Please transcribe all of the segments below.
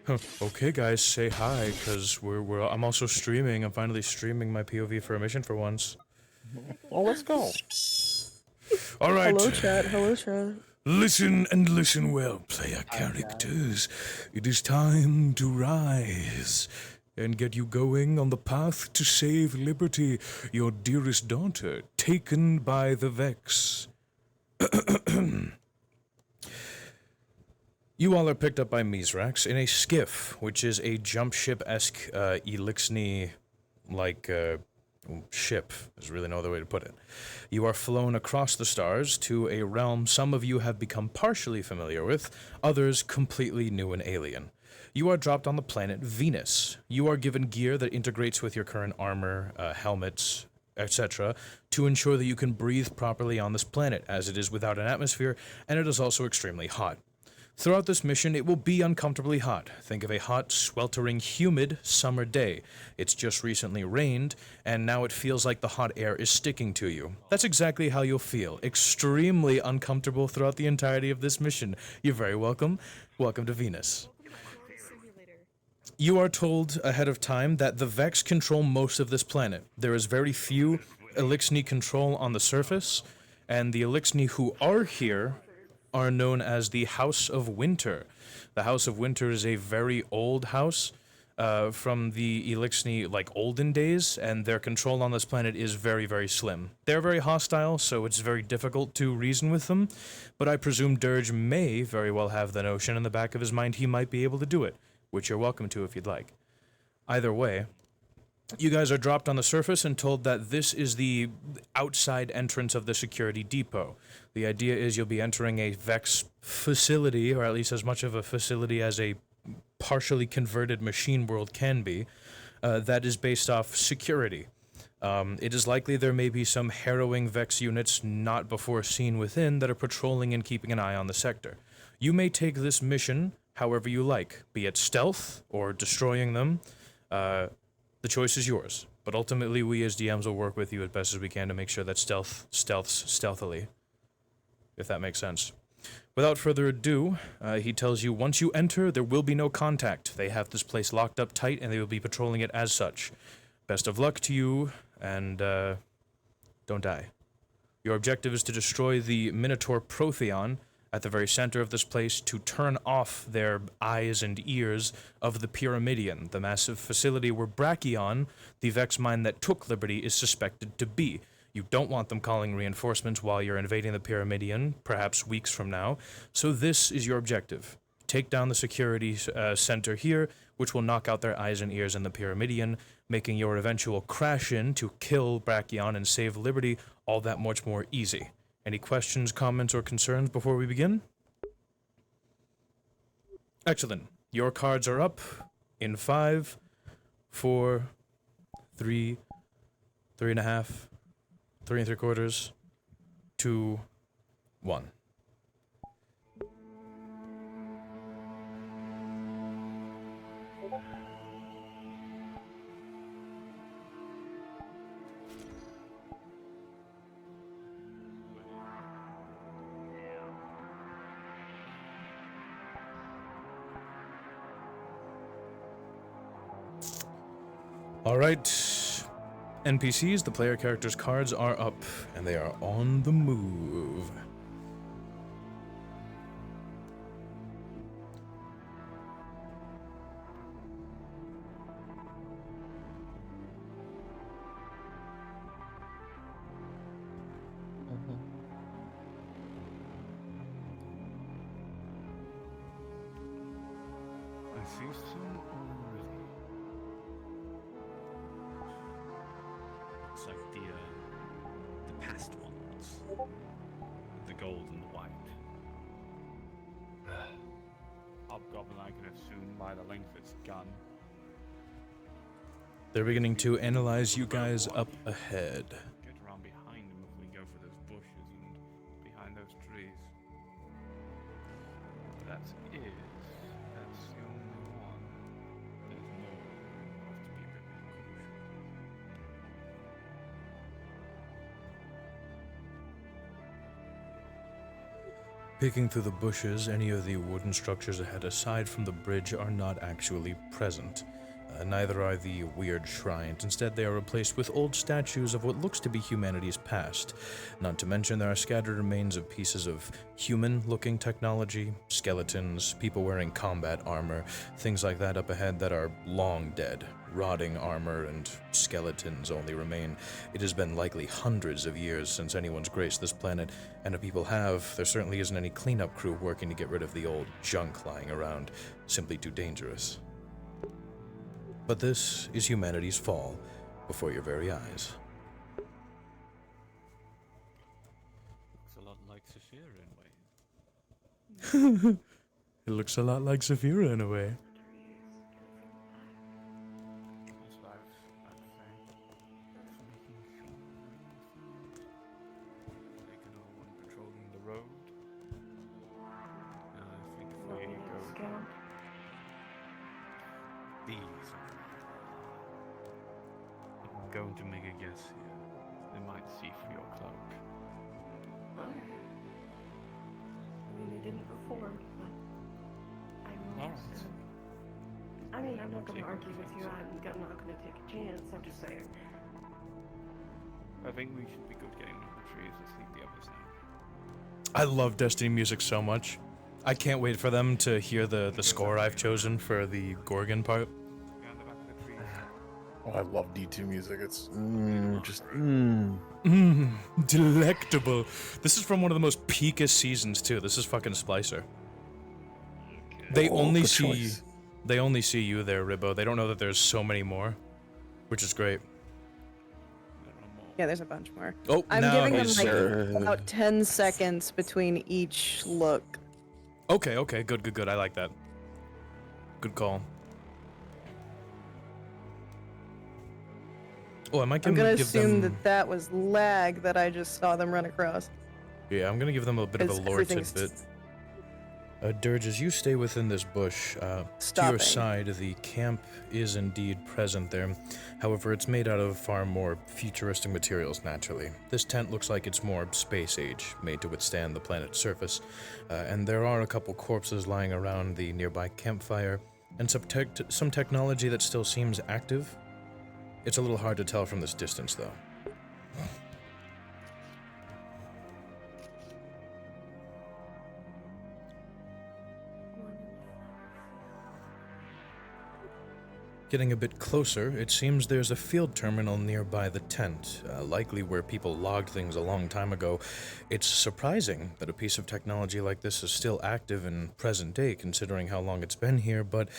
Okay, guys, say hi, cause I'm also streaming. I'm finally streaming my POV for a mission for once. Well, let's go. All right. Hello, chat. Hello, chat. Listen and listen well, player characters. It is time to rise and get you going on the path to save Liberty, your dearest daughter, taken by the Vex. You all are picked up by Mizrax in a skiff, which is a jump ship-esque Elixni like ship. There's really no other way to put it. You are flown across the stars to a realm some of you have become partially familiar with, others completely new and alien. You are dropped on the planet Venus. You are given gear that integrates with your current armor, helmets, etc., to ensure that you can breathe properly on this planet, as it is without an atmosphere, and it is also extremely hot. Throughout this mission, it will be uncomfortably hot. Think of a hot, sweltering, humid summer day. It's just recently rained, and now it feels like the hot air is sticking to you. That's exactly how you'll feel. Extremely uncomfortable throughout the entirety of this mission. You're very welcome. Welcome to Venus. You are told ahead of time that the Vex control most of this planet. There is very few Elixni control on the surface, and the Elixni who are here are known as the House of Winter. The House of Winter is a very old house from the Elixni, like, olden days, and their control on this planet is very, very slim. They're very hostile, so it's very difficult to reason with them, but I presume Dirge may very well have the notion in the back of his mind he might be able to do it, which you're welcome to if you'd like. Either way, you guys are dropped on the surface and told that this is the outside entrance of the security depot. The idea is you'll be entering a Vex facility, or at least as much of a facility as a partially converted machine world can be, that is based off security. It is likely there may be some harrowing Vex units not before seen within that are patrolling and keeping an eye on the sector. You may take this mission however you like, be it stealth or destroying them. The choice is yours, but ultimately we as DMs will work with you as best as we can to make sure that stealths stealthily, if that makes sense. Without further ado, he tells you once you enter, there will be no contact. They have this place locked up tight, and they will be patrolling it as such. Best of luck to you, and don't die. Your objective is to destroy the Minotaur Protheon at the very center of this place to turn off their eyes and ears of the Pyramidion, the massive facility where Brachyon, the Vex mind that took Liberty, is suspected to be. You don't want them calling reinforcements while you're invading the Pyramidion, perhaps weeks from now, so this is your objective. Take down the security center here, which will knock out their eyes and ears in the Pyramidion, making your eventual crash-in to kill Brachyon and save Liberty all that much more easy. Any questions, comments, or concerns before we begin? Excellent. Your cards are up in 5, 4, 3, 3.5, 3 3/4, 2, 1. All right, NPCs, the player character's cards are up, and they are on the move. I see some already. Looks like the past ones. The gold and the white. Hobgoblin I can assume by the length of its gun. They're beginning to analyze you guys up ahead. Get around behind him if we go for those bushes and behind those trees. That's it. That's the only one. There's more. We'll have to be a bit more cautious. Peeking through the bushes, any of the wooden structures ahead aside from the bridge are not actually present. Neither are the weird shrines. Instead, they are replaced with old statues of what looks to be humanity's past. Not to mention, there are scattered remains of pieces of human-looking technology, skeletons, people wearing combat armor, things like that up ahead that are long dead. Rotting armor and skeletons only remain. It has been likely hundreds of years since anyone's graced this planet, and if people have, there certainly isn't any cleanup crew working to get rid of the old junk lying around. Simply too dangerous. But this is humanity's fall before your very eyes. Looks a lot like Saphira in a way. It looks a lot like Saphira in a way. That's what I'd say. Taking on one patrolling the road. I think if we go these are. I'm going to make a guess here. They might see through your cloak. I mean, they didn't before, but I will. Alright. I mean, I'm not going to argue with you. I'm not going to take a chance. I'm just saying. I think we should be good getting on the trees. Let's leave the others now. I love Destiny music so much. I can't wait for them to hear the score I've chosen for the Gorgon part. Go on the back of the trees. Oh, I love D2 music. It's Delectable. This is from one of the most peakest seasons too. This is fucking Splicer. They only good see choice. they only see you there, Ribbo. They don't know that there's so many more, which is great. There are more. Yeah, there's a bunch more. Oh, I'm now giving him he's like Sure. about 10 seconds between each look. Okay, good. I like that. Good call. Oh, I might I'm gonna give assume them. that was lag that I just saw them run across. Yeah, I'm gonna give them a bit of a 'Cause lore everything's tidbit. Dirge, as you stay within this bush, to your stopping. side, the camp is indeed present there. However, it's made out of far more futuristic materials, naturally. This tent looks like it's more space age, made to withstand the planet's surface. And there are a couple corpses lying around the nearby campfire, and some technology that still seems active. It's a little hard to tell from this distance, though. Getting a bit closer, it seems there's a field terminal nearby the tent, likely where people logged things a long time ago. It's surprising that a piece of technology like this is still active in present day, considering how long it's been here, but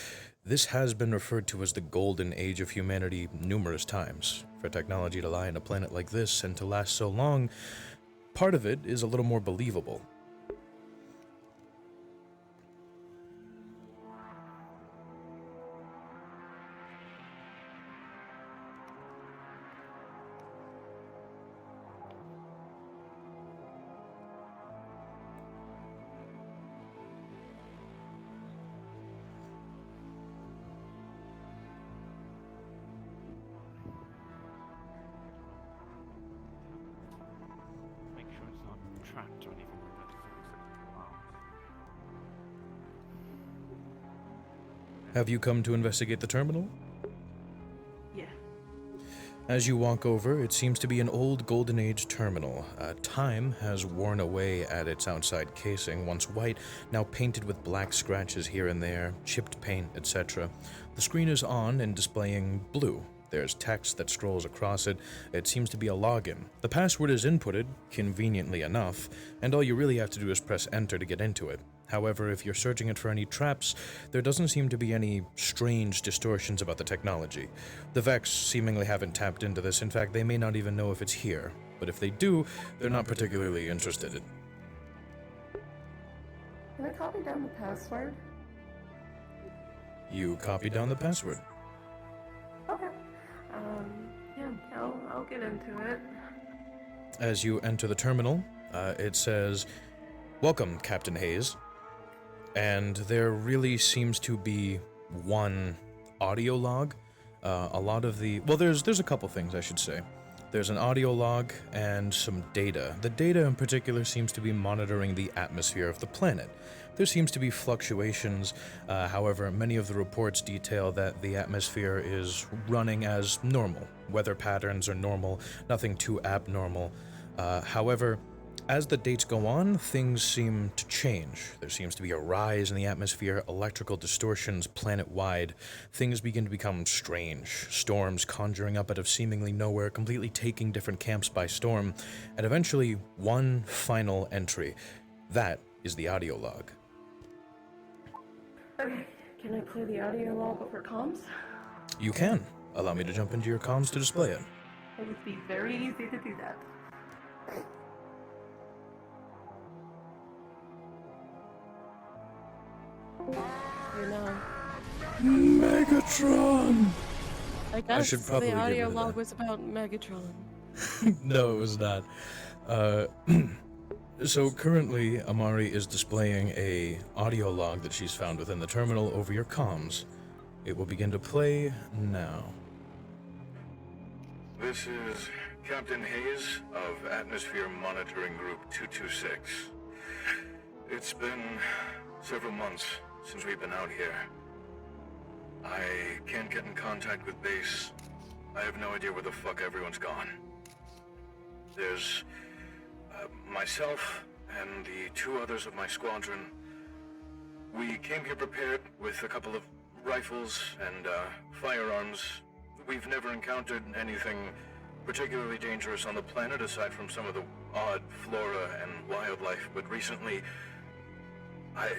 this has been referred to as the golden age of humanity numerous times. For technology to lie on a planet like this and to last so long, part of it is a little more believable. Make sure it's not trapped or anything like that. Have you come to investigate the terminal? Yeah. As you walk over, it seems to be an old Golden Age terminal. Time has worn away at its outside casing, once white, now painted with black scratches here and there, chipped paint, etc. The screen is on and displaying blue. There's text that scrolls across it. It seems to be a login. The password is inputted, conveniently enough, and all you really have to do is press enter to get into it. However, if you're searching it for any traps, there doesn't seem to be any strange distortions about the technology. The Vex seemingly haven't tapped into this. In fact, they may not even know if it's here. But if they do, they're not particularly interested in. Can I copy down the password? You copy down the password. Okay. Yeah, I'll get into it. As you enter the terminal, it says, "Welcome, Captain Hayes." And there really seems to be one audio log. A lot of the... Well, there's a couple things, I should say. There's an audio log and some data. The data in particular seems to be monitoring the atmosphere of the planet. There seems to be fluctuations, however, many of the reports detail that the atmosphere is running as normal. Weather patterns are normal, nothing too abnormal. However, as the dates go on, things seem to change. There seems to be a rise in the atmosphere, electrical distortions planet-wide. Things begin to become strange. Storms conjuring up out of seemingly nowhere, completely taking different camps by storm. And eventually, one final entry. That is the audio log. Okay, can I play the audio log over comms? You can. Allow me to jump into your comms to display it. It would be very easy to do that. You know, Megatron! I guess should probably the get audio rid of log that. was about Megatron. No, it was not. So currently, Amari is displaying a audio log that she's found within the terminal over your comms. It will begin to play now. This is Captain Hayes of Atmosphere Monitoring Group 226. It's been several months since we've been out here. I can't get in contact with base. I have no idea where the fuck everyone's gone. There's myself and the two others of my squadron. We came here prepared with a couple of rifles and firearms. We've never encountered anything particularly dangerous on the planet aside from some of the odd flora and wildlife, but recently I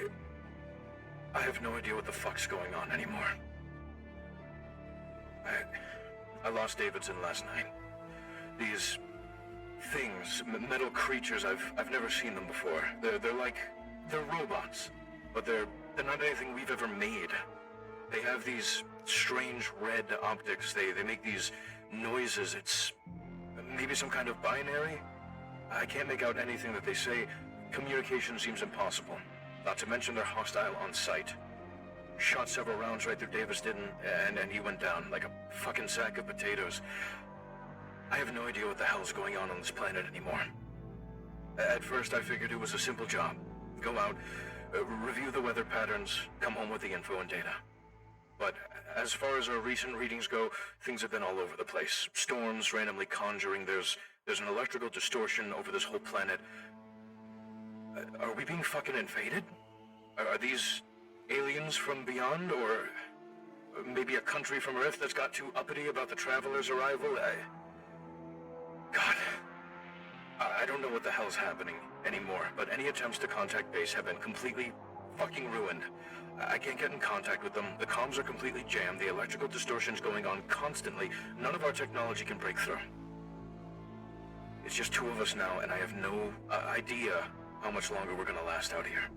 have no idea what the fuck's going on anymore. I lost Davidson last night. These things, metal creatures, I've never seen them before. They're robots, but they're not anything we've ever made. They have these strange red optics. They make these noises. It's maybe some kind of binary? I can't make out anything that they say. Communication seems impossible. Not to mention they're hostile on sight. Shot several rounds right through Daviston, and he went down like a fucking sack of potatoes. I have no idea what the hell's going on this planet anymore. At first I figured it was a simple job. Go out, review the weather patterns, come home with the info and data. But as far as our recent readings go, things have been all over the place. Storms randomly conjuring, there's an electrical distortion over this whole planet. Are we being fucking invaded? Are these aliens from beyond, or maybe a country from Earth that's got too uppity about the traveler's arrival? God, I don't know what the hell's happening anymore, but any attempts to contact base have been completely fucking ruined. I can't get in contact with them. The comms are completely jammed. The electrical distortion's going on constantly. None of our technology can break through. It's just two of us now, and I have no idea how much longer we're gonna last out here.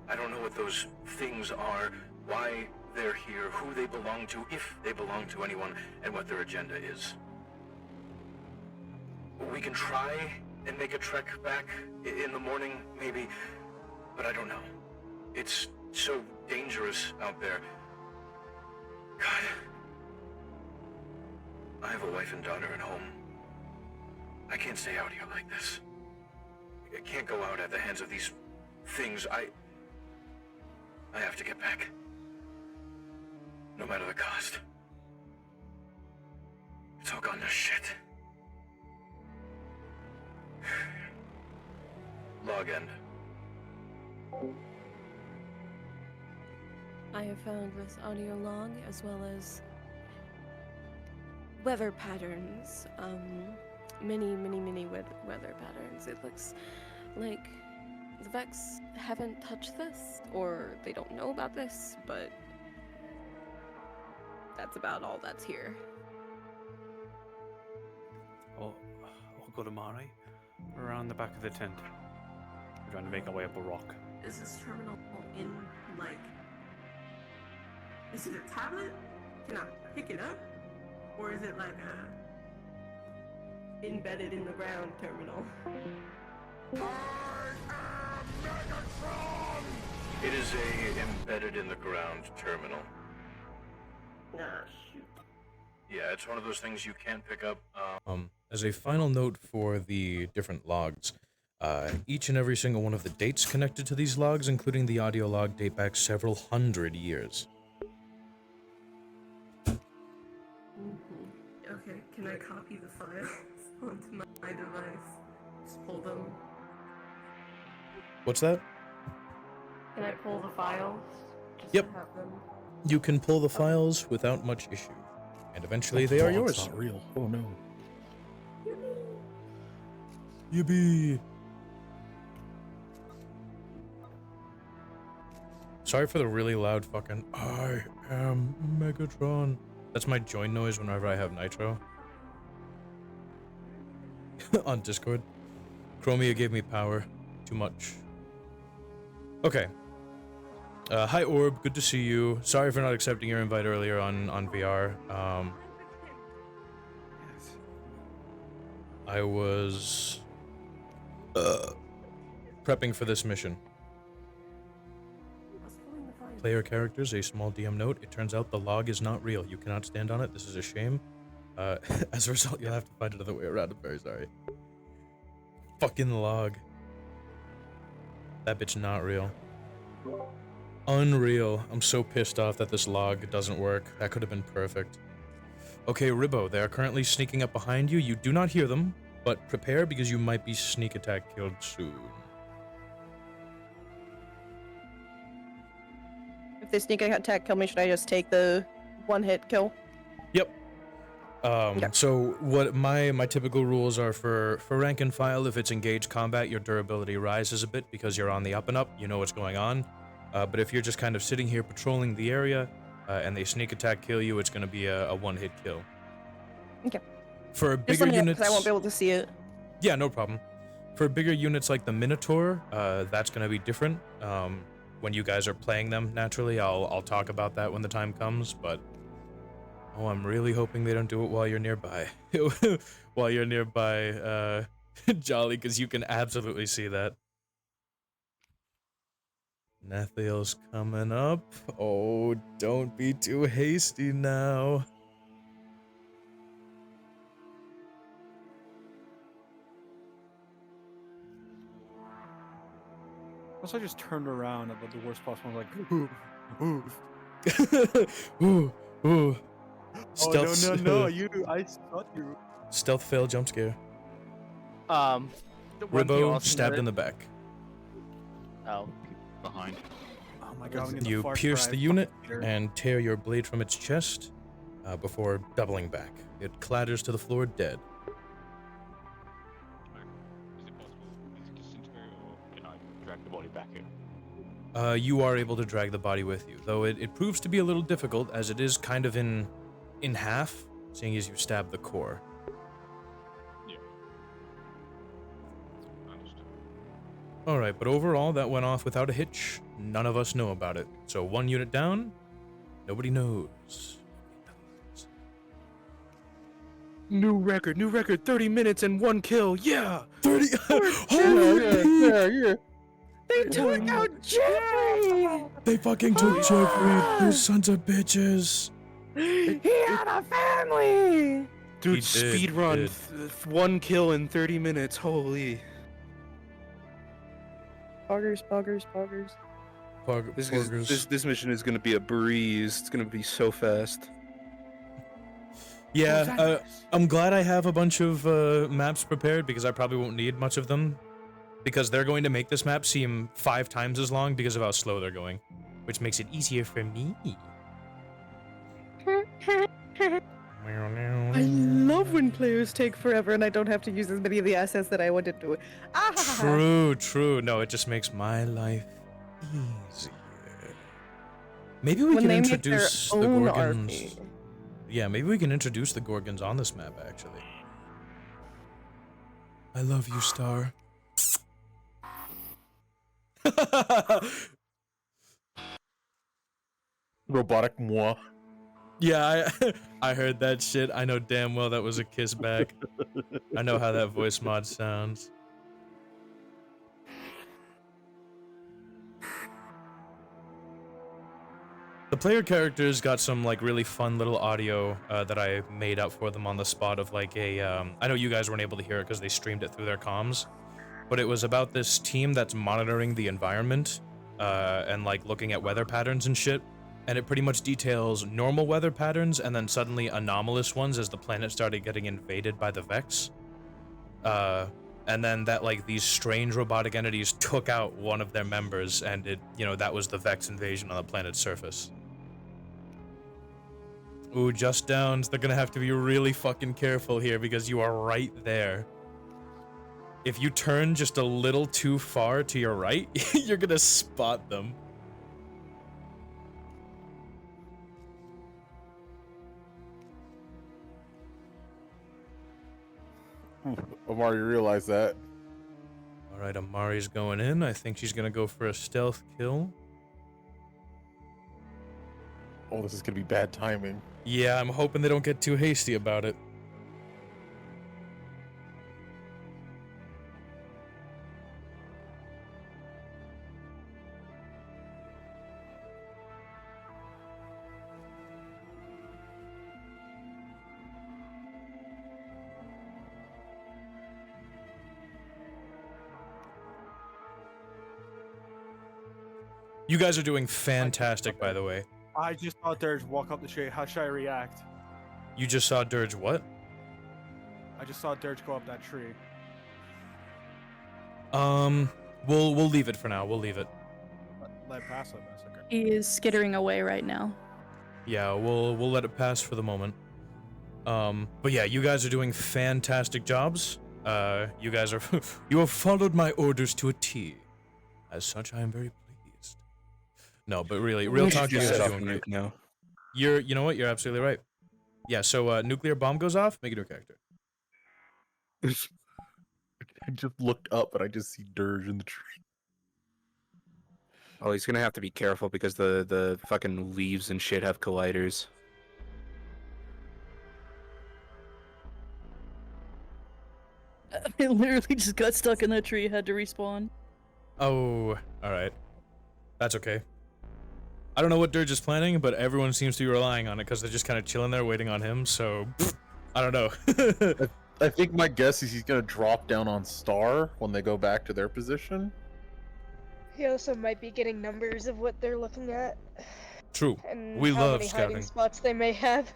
I don't know what those things are, why they're here, who they belong to, if they belong to anyone, and what their agenda is. We can try and make a trek back in the morning, maybe, but I don't know. It's so dangerous out there. God. I have a wife and daughter at home. I can't stay out here like this. I can't go out at the hands of these things. I have to get back. No matter the cost. It's all gone to shit. Log end. I have found this audio log as well as weather patterns. Many weather patterns. It looks like the Vex haven't touched this, or they don't know about this, but that's about all that's here. I'll go to Mari. We're around the back of the tent. We're trying to make our way up a rock. Is this terminal in, like, is it a tablet? Can I pick it up? Or is it like a Embedded in the ground terminal. It is a embedded in the ground terminal. Nah, shoot. Yeah, it's one of those things you can't pick up. as a final note for the different logs, each and every single one of the dates connected to these logs, including the audio log, date back several hundred years. Okay, can I copy the files onto my device? Just pull them. What's that? Can I pull the files? Just Yep. to have them. You can pull the files without much issue, and eventually they are Oh, yours. It's not real. Oh no. Yippee! Sorry for the really loud fucking I am Megatron. That's my join noise whenever I have Nitro. On Discord. Chromia gave me power. Too much. Okay. Hi Orb, good to see you. Sorry for not accepting your invite earlier on VR. I was prepping for this mission. Player characters, a small DM note. It turns out the log is not real. You cannot stand on it. This is a shame. As a result, you'll have to find another way around. I'm very sorry. Fucking log. That bitch not real. Unreal. I'm so pissed off that this log doesn't work. That could have been perfect. Okay, Ribbo, they are currently sneaking up behind you. You do not hear them, but prepare because you might be sneak attack killed soon. If they sneak attack kill me, should I just take the one hit kill? Yep. Okay. So what my typical rules are for rank and file, if it's engaged combat, your durability rises a bit because you're on the up and up, you know what's going on. But if you're just kind of sitting here patrolling the area, and they sneak attack kill you, it's going to be a one-hit kill. Okay. For Just bigger let me know, 'cause units, I won't be able to see it. yeah, no problem. For bigger units like the Minotaur, that's going to be different. When you guys are playing them, naturally, I'll talk about that when the time comes, but oh, I'm really hoping they don't do it while you're nearby. While you're nearby, Jolly, because you can absolutely see that. Nathiel's coming up. Oh, don't be too hasty now. Also, I just turned around at the worst possible. Like, ooh, ooh. Ooh, ooh. Stealth, Oh no! You, I shot you. Stealth fail jump scare. One thing Ribbo also stabbed noted- in the back. Oh, Behind. Oh my god! we need You Far pierce Cry the unit fucking meter. and tear your blade from its chest before doubling back. It clatters to the floor dead. Is it possible to disintegrate, or can I drag the body back in? You are able to drag the body with you, though it proves to be a little difficult as it is kind of in half, seeing as you stab the core. Yeah. Understood. Alright, but overall, that went off without a hitch. None of us know about it. So 1 unit down, nobody knows. New record, 30 minutes and 1 kill, yeah! 30! Yeah. They took out Jeffrey! They fucking took Jeffrey! Those sons of bitches! He had a family! Dude, He did, speed run, did. 1 kill in 30 minutes, holy. Poggers. This mission is gonna be a breeze. It's gonna be so fast. Yeah, I'm glad I have a bunch of maps prepared because I probably won't need much of them. Because they're going to make this map seem 5 times as long because of how slow they're going. Which makes it easier for me. I love when players take forever and I don't have to use as many of the assets that I wanted to. True. No, it just makes my life easier. Maybe we When can they make their introduce the own Gorgons. army. Yeah, maybe we can introduce the Gorgons on this map, actually. I love you, Star. Robotic moi. Yeah, I heard that shit. I know damn well that was a kiss back. I know how that voice mod sounds. The player characters got some like really fun little audio that I made up for them on the spot of like a I know you guys weren't able to hear it because they streamed it through their comms, but it was about this team that's monitoring the environment and like looking at weather patterns and shit, and it pretty much details normal weather patterns and then suddenly anomalous ones as the planet started getting invaded by the Vex. And then that like these strange robotic entities took out one of their members, and it, you know, that was the Vex invasion on the planet's surface. Ooh, just downs. They're gonna have to be really fucking careful here because you are right there. If you turn just a little too far to your right, you're gonna spot them. Amari realized that. Alright, Amari's going in. I think she's gonna go for a stealth kill. Oh, this is gonna be bad timing. Yeah, I'm hoping they don't get too hasty about it. You guys are doing fantastic, by the way. I just saw Dirge walk up the tree. How should I react? You just saw Dirge what? I just saw Dirge go up that tree. We'll leave it for now. We'll leave it. Let it pass, that's okay. He is skittering away right now. Yeah, we'll let it pass for the moment. But yeah, you guys are doing fantastic jobs. You guys are you have followed my orders to a T. As such, I am very pleased. No, but really, real talk, you guys are doing great. now. You know what? You're absolutely right. Yeah, so nuclear bomb goes off, make a new character. I just looked up and I just see Dirge in the tree. Oh, he's gonna have to be careful because the fucking leaves and shit have colliders. I literally just got stuck in that tree, had to respawn. Oh, alright. That's okay. I don't know what Dirge is planning, but everyone seems to be relying on it because they're just kind of chilling there waiting on him, so I don't know. I think my guess is he's gonna drop down on Star when they go back to their position. He also might be getting numbers of what they're looking at. True. And We how love many scouting. hiding spots they may have.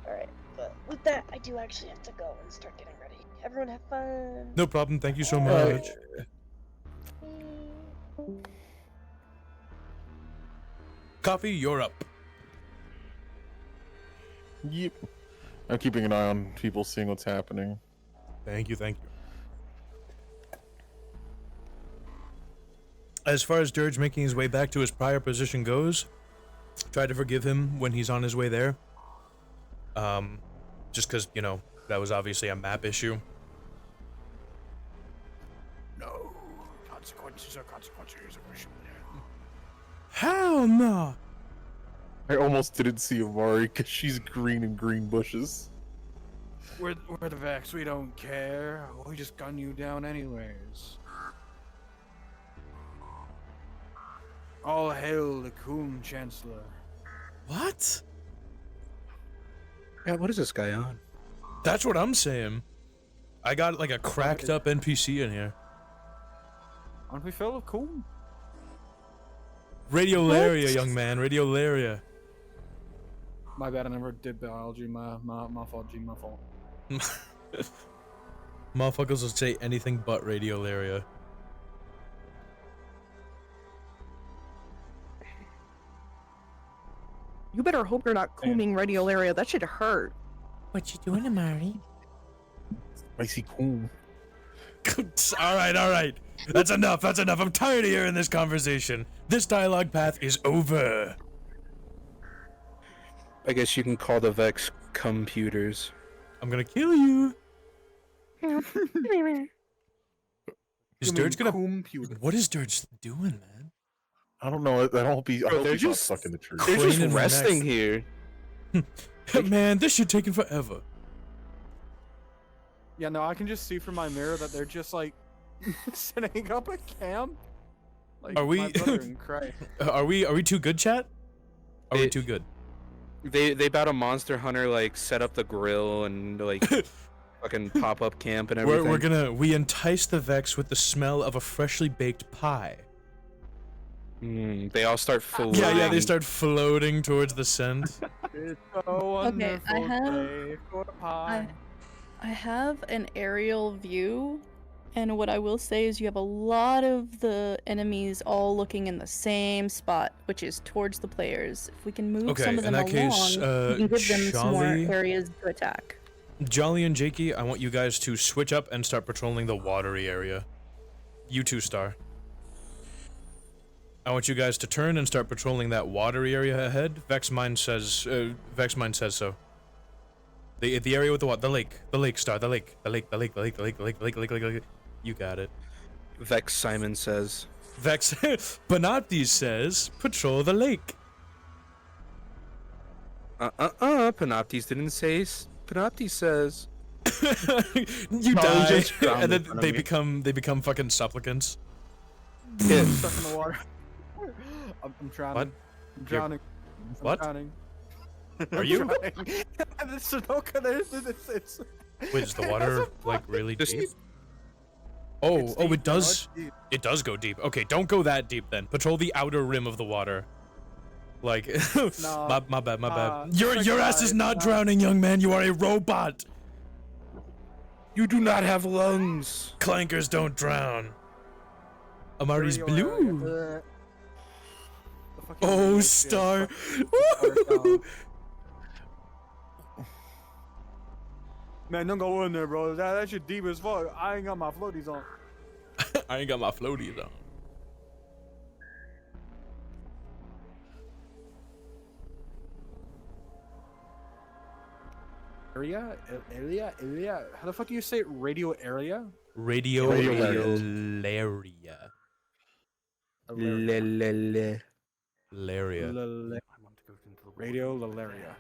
Alright, but with that, I do actually have to go and start getting ready. Everyone have fun. No problem. Thank you so much. Coffee, you're up. Yep. I'm keeping an eye on people, seeing what's happening. Thank you, thank you. As far as Dirge making his way back to his prior position goes, try to forgive him when he's on his way there. Just because, you know, that was obviously a map issue. No. Consequences are consequences. Hell no! I almost didn't see Amari because she's green in green bushes. We're the Vex, we don't care. We just gun you down anyways. All hail the Coon Chancellor. What? Yeah, what is this guy on? That's what I'm saying. I got like a cracked up NPC in here. Aren't we filled with Coon? Radiolaria, young man, Radiolaria. My bad, I never did biology. My fault, G, my fault. Motherfuckers will say anything but Radiolaria. You better hope you're not cooming Radiolaria. That should hurt. What you doing, Amari? Spicy cool. Alright. That's enough, I'm tired of hearing this conversation. This dialogue path is over. I guess you can call the Vex computers. I'm gonna kill you. Is Dirge gonna... What is Dirge doing, man? I don't know. I hope he's they're not just stuck in the tree. They're just Craning resting next. here. Man, this shit taking forever. Yeah, no, I can just see from my mirror that they're just like setting up a camp. Like, Are we- my brother in Christ. Are we too good, chat? Are we too good? They about a monster hunter like set up the grill and like fucking pop up camp and everything. We entice the Vex with the smell of a freshly baked pie. They all start floating. Yeah, they start floating towards the scent. It's so Okay, wonderful. I have an aerial view, and what I will say is you have a lot of the enemies all looking in the same spot, which is towards the players. If we can move Okay, some of in them that along, case, we can give them some more Jolly- areas to attack. Jolly and Jakey, I want you guys to switch up and start patrolling the watery area. You two, Star. I want you guys to turn and start patrolling that watery area ahead. Vex Mind says so. The area with the lake, Star, the lake. You got it. Vex Simon says. Vex Bonapti says, patrol the lake. Panoptes didn't say. Panoptes says. You No, die, just drowned and in then front of they me. become fucking supplicants. I'm stuck in the water. I'm drowning. What? I'm drowning. I'm What? drowning. Are you? It's Wait, is the water like really Just- deep? It's Oh, deep, it bro, does. it's deep. It does go deep. Okay, don't go that deep then. Patrol the outer rim of the water. Like, No, my bad. check Your it ass out, is not it's drowning, young man. You are a robot. You do not have lungs. Clankers don't drown. Amari's Area, blue. the fucking Oh, lake Star. is Man, don't go in there, bro. That shit deep as fuck. I ain't got my floaties on. I ain't got my floaties on. Area? How the fuck do you say it? Radio area? Radio Laria. Laria. Radio Lalaria.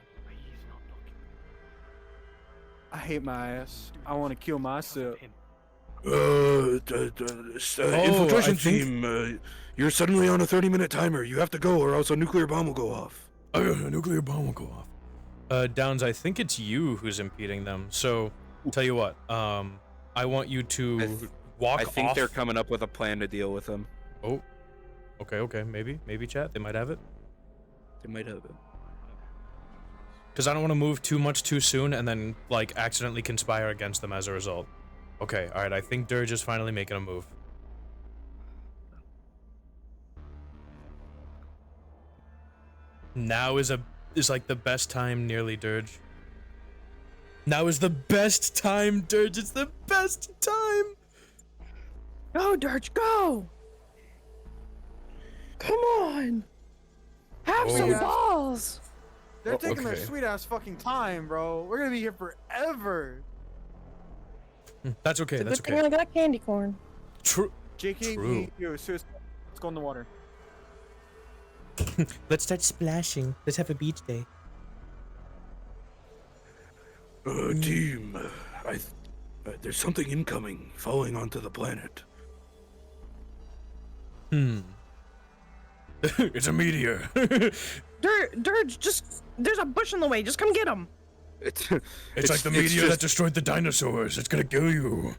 I hate my ass. I want to kill myself. Infiltration I think- team, you're suddenly on a 30-minute timer. You have to go or else a nuclear bomb will go off. A nuclear bomb will go off. Downs, I think it's you who's impeding them. So, tell you what. I want you to walk I think off. they're coming up with a plan to deal with them. Oh. Okay. Maybe chat. They might have it. They might have it. Because I don't want to move too much too soon and then, like, accidentally conspire against them as a result. Okay, alright, I think Dirge is finally making a move. Now is like the best time, nearly, Dirge. Now is the best time, Dirge. It's the best time! Go, Dirge, go! Come on! Have Oh. some Yeah. balls! They're taking their okay. sweet ass fucking time, bro. We're gonna be here forever. That's okay, It's a that's good thing okay. I got candy corn. True. JK, True. you, seriously, let's go in the water. Let's start splashing. Let's have a beach day. Team, there's something incoming, falling onto the planet. It's a meteor. Dirge, just there's a bush in the way. Just come get him. It's like the meteor that destroyed the dinosaurs. It's gonna kill you.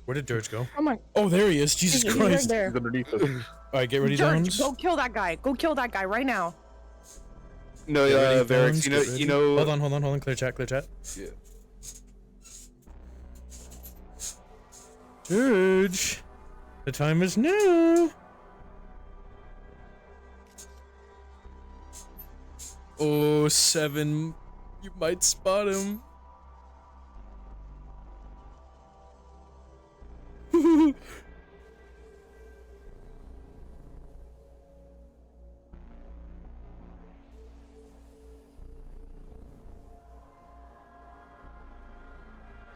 Where did Dirge go? Come on. Oh, there he is. Jesus He's Christ. right there. He's underneath us. Alright, get ready, Dirge, Downs. go kill that guy. Go kill that guy right now. No, Get ready, Varix, Downs, get ready. you know. Hold on. Clear chat. Yeah. Dirge. The time is now. Oh, 7. You might spot him.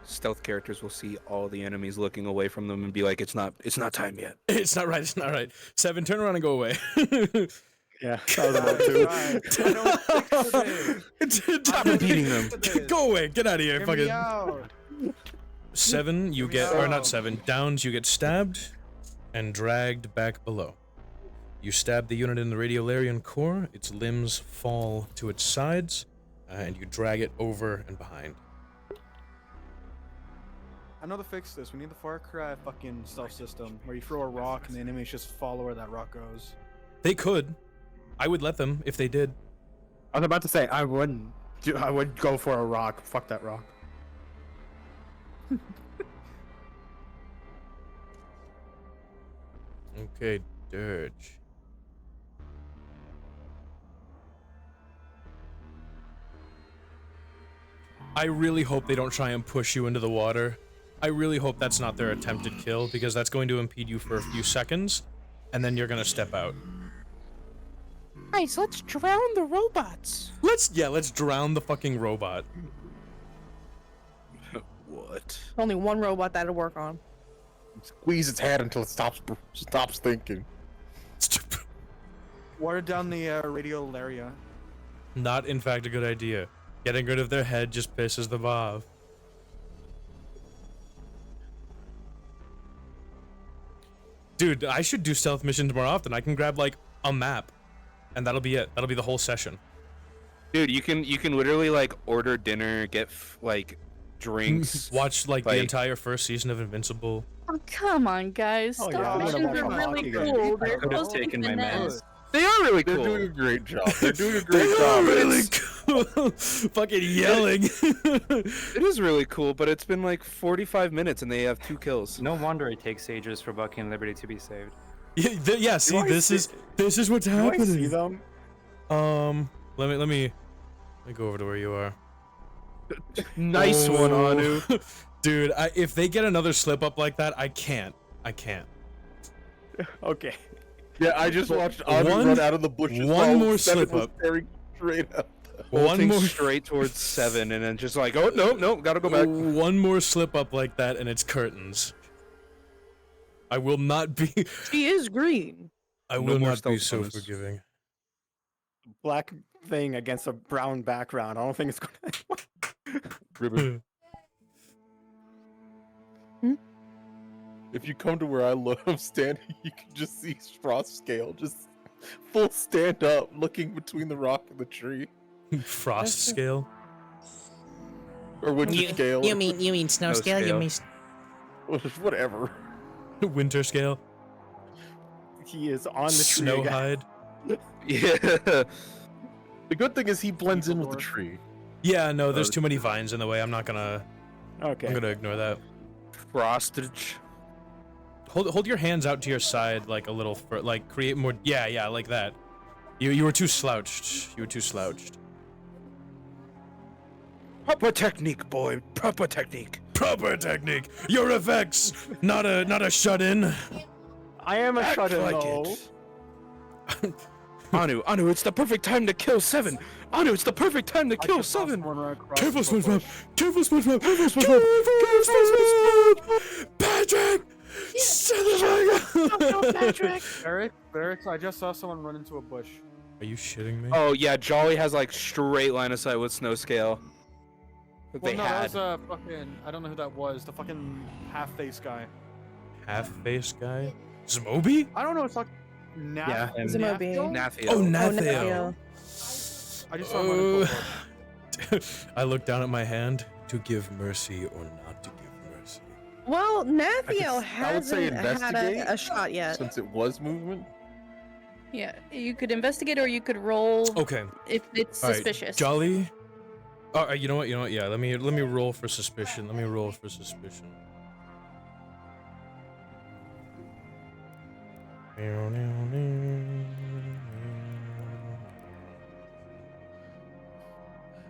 Stealth characters will see all the enemies looking away from them and be like, it's not time yet. It's not right. 7, turn around and go away. Yeah, that was about to. I don't think Stop impeding them. Go away. Get out of here. Hear me Fucking out. 7, you Hear me get, or not out. 7, Downs, you get stabbed and dragged back below. You stab the unit in the radiolarian core, its limbs fall to its sides, and you drag it over and behind. I know to fix this. We need the Far Cry fucking stealth system where you throw a rock and the enemies just follow where that rock goes. They could. I would let them if they did. I was about to say I wouldn't. I would go for a rock. Fuck that rock. Okay, Dirge. I really hope they don't try and push you into the water. I really hope that's not their attempted kill, because that's going to impede you for a few seconds, and then you're gonna step out. Nice, let's drown the robots. Let's drown the fucking robot. What? Only one robot that'll work on. Squeeze its head until it stops thinking. Water down the radiolaria. Not, in fact, a good idea. Getting rid of their head just pisses them off. Dude, I should do stealth missions more often. I can grab, like, a map, and that'll be it. That'll be the whole session. Dude, you can literally like order dinner, get like drinks, watch like the entire first season of Invincible. Oh, come on, guys. Oh, Stealth yeah, I missions would've are watched really hockey cool. games. They're I could've supposed to be taken my finesse. They are really They're cool. doing a great job. They're doing a They great are job. really cool. Fucking yelling. It is really cool, but it's been like 45 minutes and they have 2 kills. No wonder it takes ages for Bucky and Liberty to be saved. Yeah, see, this is what's happening. Do I see them? Let me go over to where you are. Nice one, Anu. Dude, if they get another slip up like that, I can't. Okay. Yeah, I just watched Anu run out of the bushes. One while more Seven slip was up. staring straight up. Bolting straight towards 7 and then just like, oh no, gotta go back. One more slip up like that and it's curtains. I will not be. She is green. I No will more not be stealth so bonus. forgiving. Black thing against a brown background. I don't think it's gonna. Ribbon. If you come to where I'm standing, you can just see Frost Scale just full stand up, looking between the rock and the tree. Frost scale. Or winter scale. You mean snow No scale? You scale. mean Whatever. Winter scale. He is on the Snow tree. hide. Yeah. The good thing is he blends in with the tree. Yeah, no, there's too many vines in the way. I'm gonna Okay. ignore that. Frostage. Hold your hands out to your side, like a little, like create more. Yeah, like that. You were too slouched. Proper technique, boy. Proper technique. Proper technique. Your effects, not a shut in. I am a shut-in like though. it. Anu, it's the perfect time to kill 7. Anu, it's the perfect time to kill 7. Careful, SpongeBob. Careful, SpongeBob. Careful, SpongeBob. Patrick. Patrick! Eric, I just saw someone run into a bush. Are you shitting me? Oh yeah, Jolly has like straight line of sight with snow scale. That Well, they no, had. that was fucking. I don't know who that was. The fucking half-face guy. Half-face guy? Zmobi? I don't know. It's like. Yeah, Zmobi. Nathio. Oh, Nathio. Nathio. I just saw him run into a bush. I look down at my hand to give mercy or not to give mercy. Well, Nathio I would say hasn't had investigate, a shot yet. Since it was movement. Yeah, you could investigate or you could roll Okay. if it's All right, suspicious. Jolly. Oh, you know what? Yeah, let me roll for suspicion.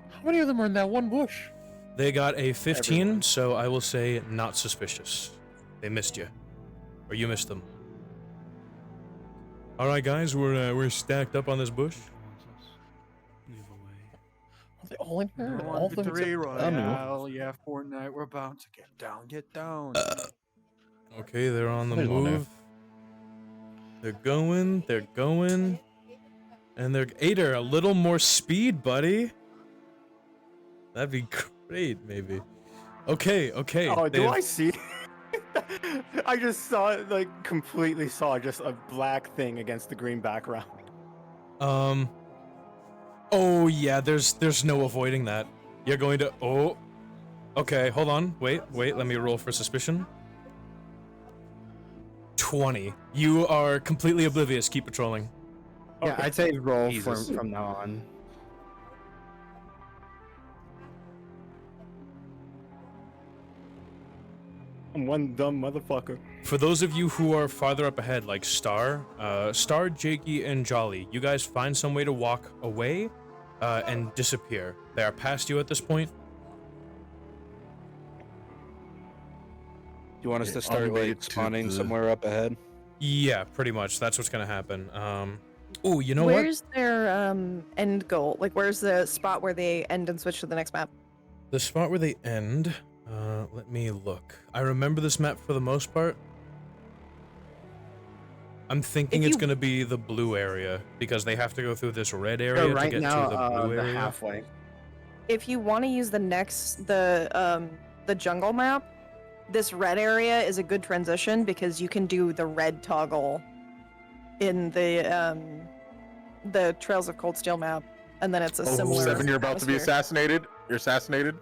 How many of them are in that one bush? They got a 15, so I will say not suspicious. They missed you, or you missed them. All right, guys, we're stacked up on this bush. Are they all in here? Go All on of them Victory except Anu. Royale, yeah, Fortnite, we're about to get down. Okay, they're on the There's one move. They're going, and they're Ader, a little more speed, buddy. That'd be great, maybe. Okay. Oh, do they've- I see? I just saw it, like, completely saw just a black thing against the green background. Oh yeah, there's no avoiding that. You're going to okay, hold on. Wait, let me roll for suspicion. 20. You are completely oblivious. Keep patrolling. Yeah, I'd say roll Jesus. from now on. I'm one dumb motherfucker. For those of you who are farther up ahead, like Star, Jakey, and Jolly, you guys find some way to walk away and disappear. They are past you at this point. You want us to start like spawning somewhere up ahead? Yeah, pretty much. That's what's gonna happen. Oh, you know Where's their end goal? Like, where's the spot where they end and switch to the next map? what? The spot where they end. Let me look. I remember this map for the most part. I'm thinking it's gonna be the blue area because they have to go through this red area to get to the blue area. Halfway. If you want to use the jungle map, this red area is a good transition because you can do the red toggle in the Trails of Cold Steel map, and then it's a similar. 7, you're about to be atmosphere. assassinated. You're assassinated.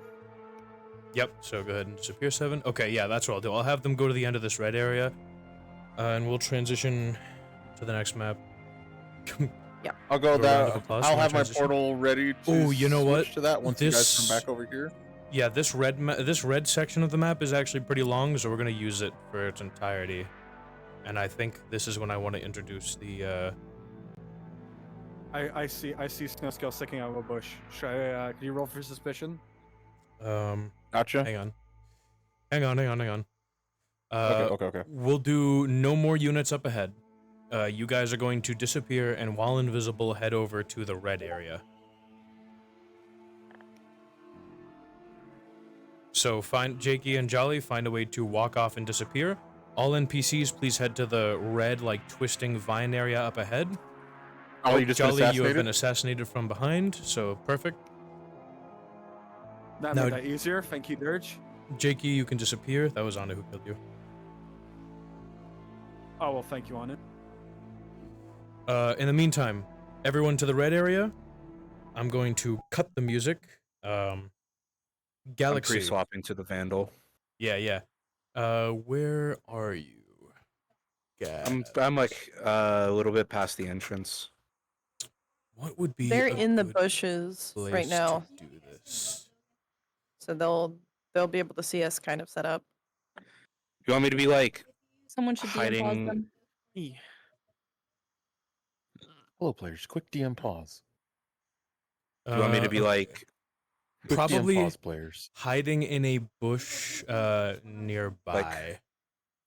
Yep, so go ahead and disappear 7. Okay, yeah, that's what I'll do. I'll have them go to the end of this red area, and we'll transition to the next map. Yeah. I'll go that. Applause. I'll You wanna have my transition? portal ready to Oh, you know what? switch to that once you guys come back over here. Yeah, this red section of the map is actually pretty long, so we're gonna use it for its entirety. And I think this is when I want to introduce the. I see snow scale sticking out of a bush. Should I, can you roll for suspicion? Gotcha. Hang on. Okay. We'll do no more units up ahead. You guys are going to disappear, and while invisible, head over to the red area. So Jakey and Jolly, find a way to walk off and disappear. All NPCs, please head to the red, like, twisting vine area up ahead. Oh, you just been Jolly, you have assassinated? been assassinated from behind, so perfect. That Now- made that easier. Thank you, Dirge. Jakey, you can disappear. That was Anna who killed you. Oh well, thank you on it. In the meantime, everyone to the red area. I'm going to cut the music. Galaxy. I'm pre-swapping to the Vandal. Yeah. Where are you? I'm like a little bit past the entrance. What would be? They're a in the good bushes right place now, to do this? so they'll be able to see us kind of set up. You want me to be like Someone should DM pause hiding? them. Hello, players. Quick DM pause. You want me to be like Quick DM probably pause, players. hiding in a bush nearby?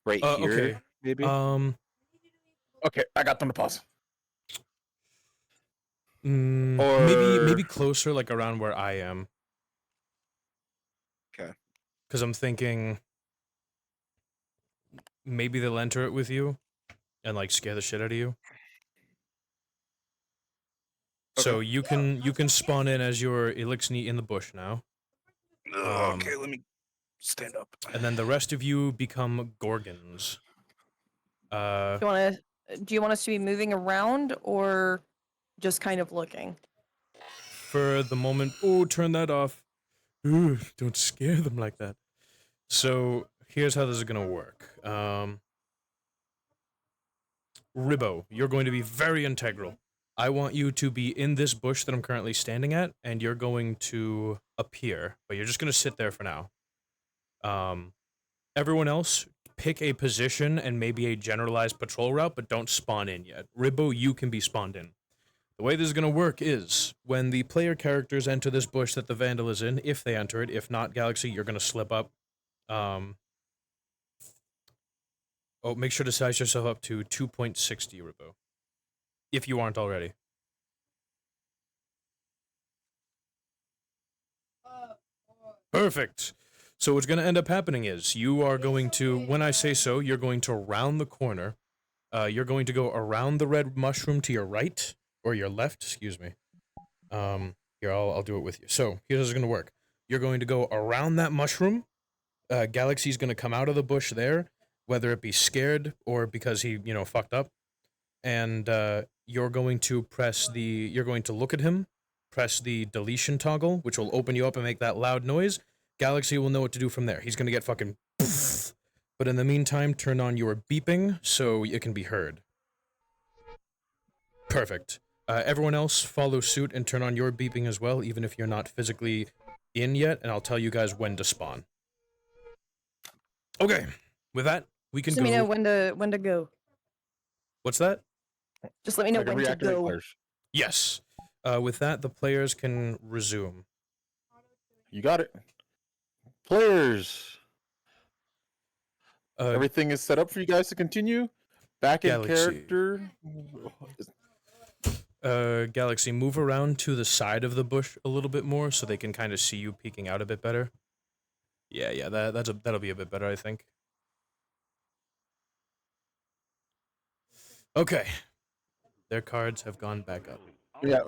right here, Okay. maybe? Okay, I got them to pause. Or- maybe closer, like around where I am. Okay. Because I'm thinking maybe they'll enter it with you and like scare the shit out of you. So you can spawn in as your Elixni in the bush now. Okay, let me stand up. And then the rest of you become Gorgons. Do you want us to be moving around or just kind of looking? For the moment, turn that off. Ooh, don't scare them like that. So here's how this is gonna work. Ribbo, you're going to be very integral. I want you to be in this bush that I'm currently standing at, and you're going to appear, but you're just gonna sit there for now. Everyone else, pick a position and maybe a generalized patrol route, but don't spawn in yet. Ribbo, you can be spawned in. The way this is going to work is, when the player characters enter this bush that the Vandal is in, if they enter it, if not, Galaxy, you're going to slip up. Make sure to size yourself up to 2.60, Ribbo. If you aren't already. Perfect. So what's going to end up happening is, you are going to, when I say so, you're going to round the corner. You're going to go around the red mushroom to your right. Or your left, excuse me. Here, I'll do it with you. So, here's how it's going to work. You're going to go around that mushroom. Galaxy's going to come out of the bush there. whether it be scared or because he, you know, fucked up. And you're going to you're going to look at him, press the deletion toggle, which will open you up and make that loud noise. Galaxy will know what to do from there. He's gonna get fucking poof. But in the meantime, turn on your beeping so it can be heard. Perfect. Everyone else follow suit and turn on your beeping as well, even if you're not physically in yet, and I'll tell you guys when to spawn. Okay, with that, we can Just go. let me know when to go. What's that? Just let me know when to go. Yes. With that, the players can resume. You got it. Players. Uh, Everything is set up for you guys to continue. Back in Galaxy. character. Galaxy, move around to the side of the bush a little bit more so they can kind of see you peeking out a bit better. Yeah, that'll be a bit better, I think. Okay. Their cards have gone back up. Yeah,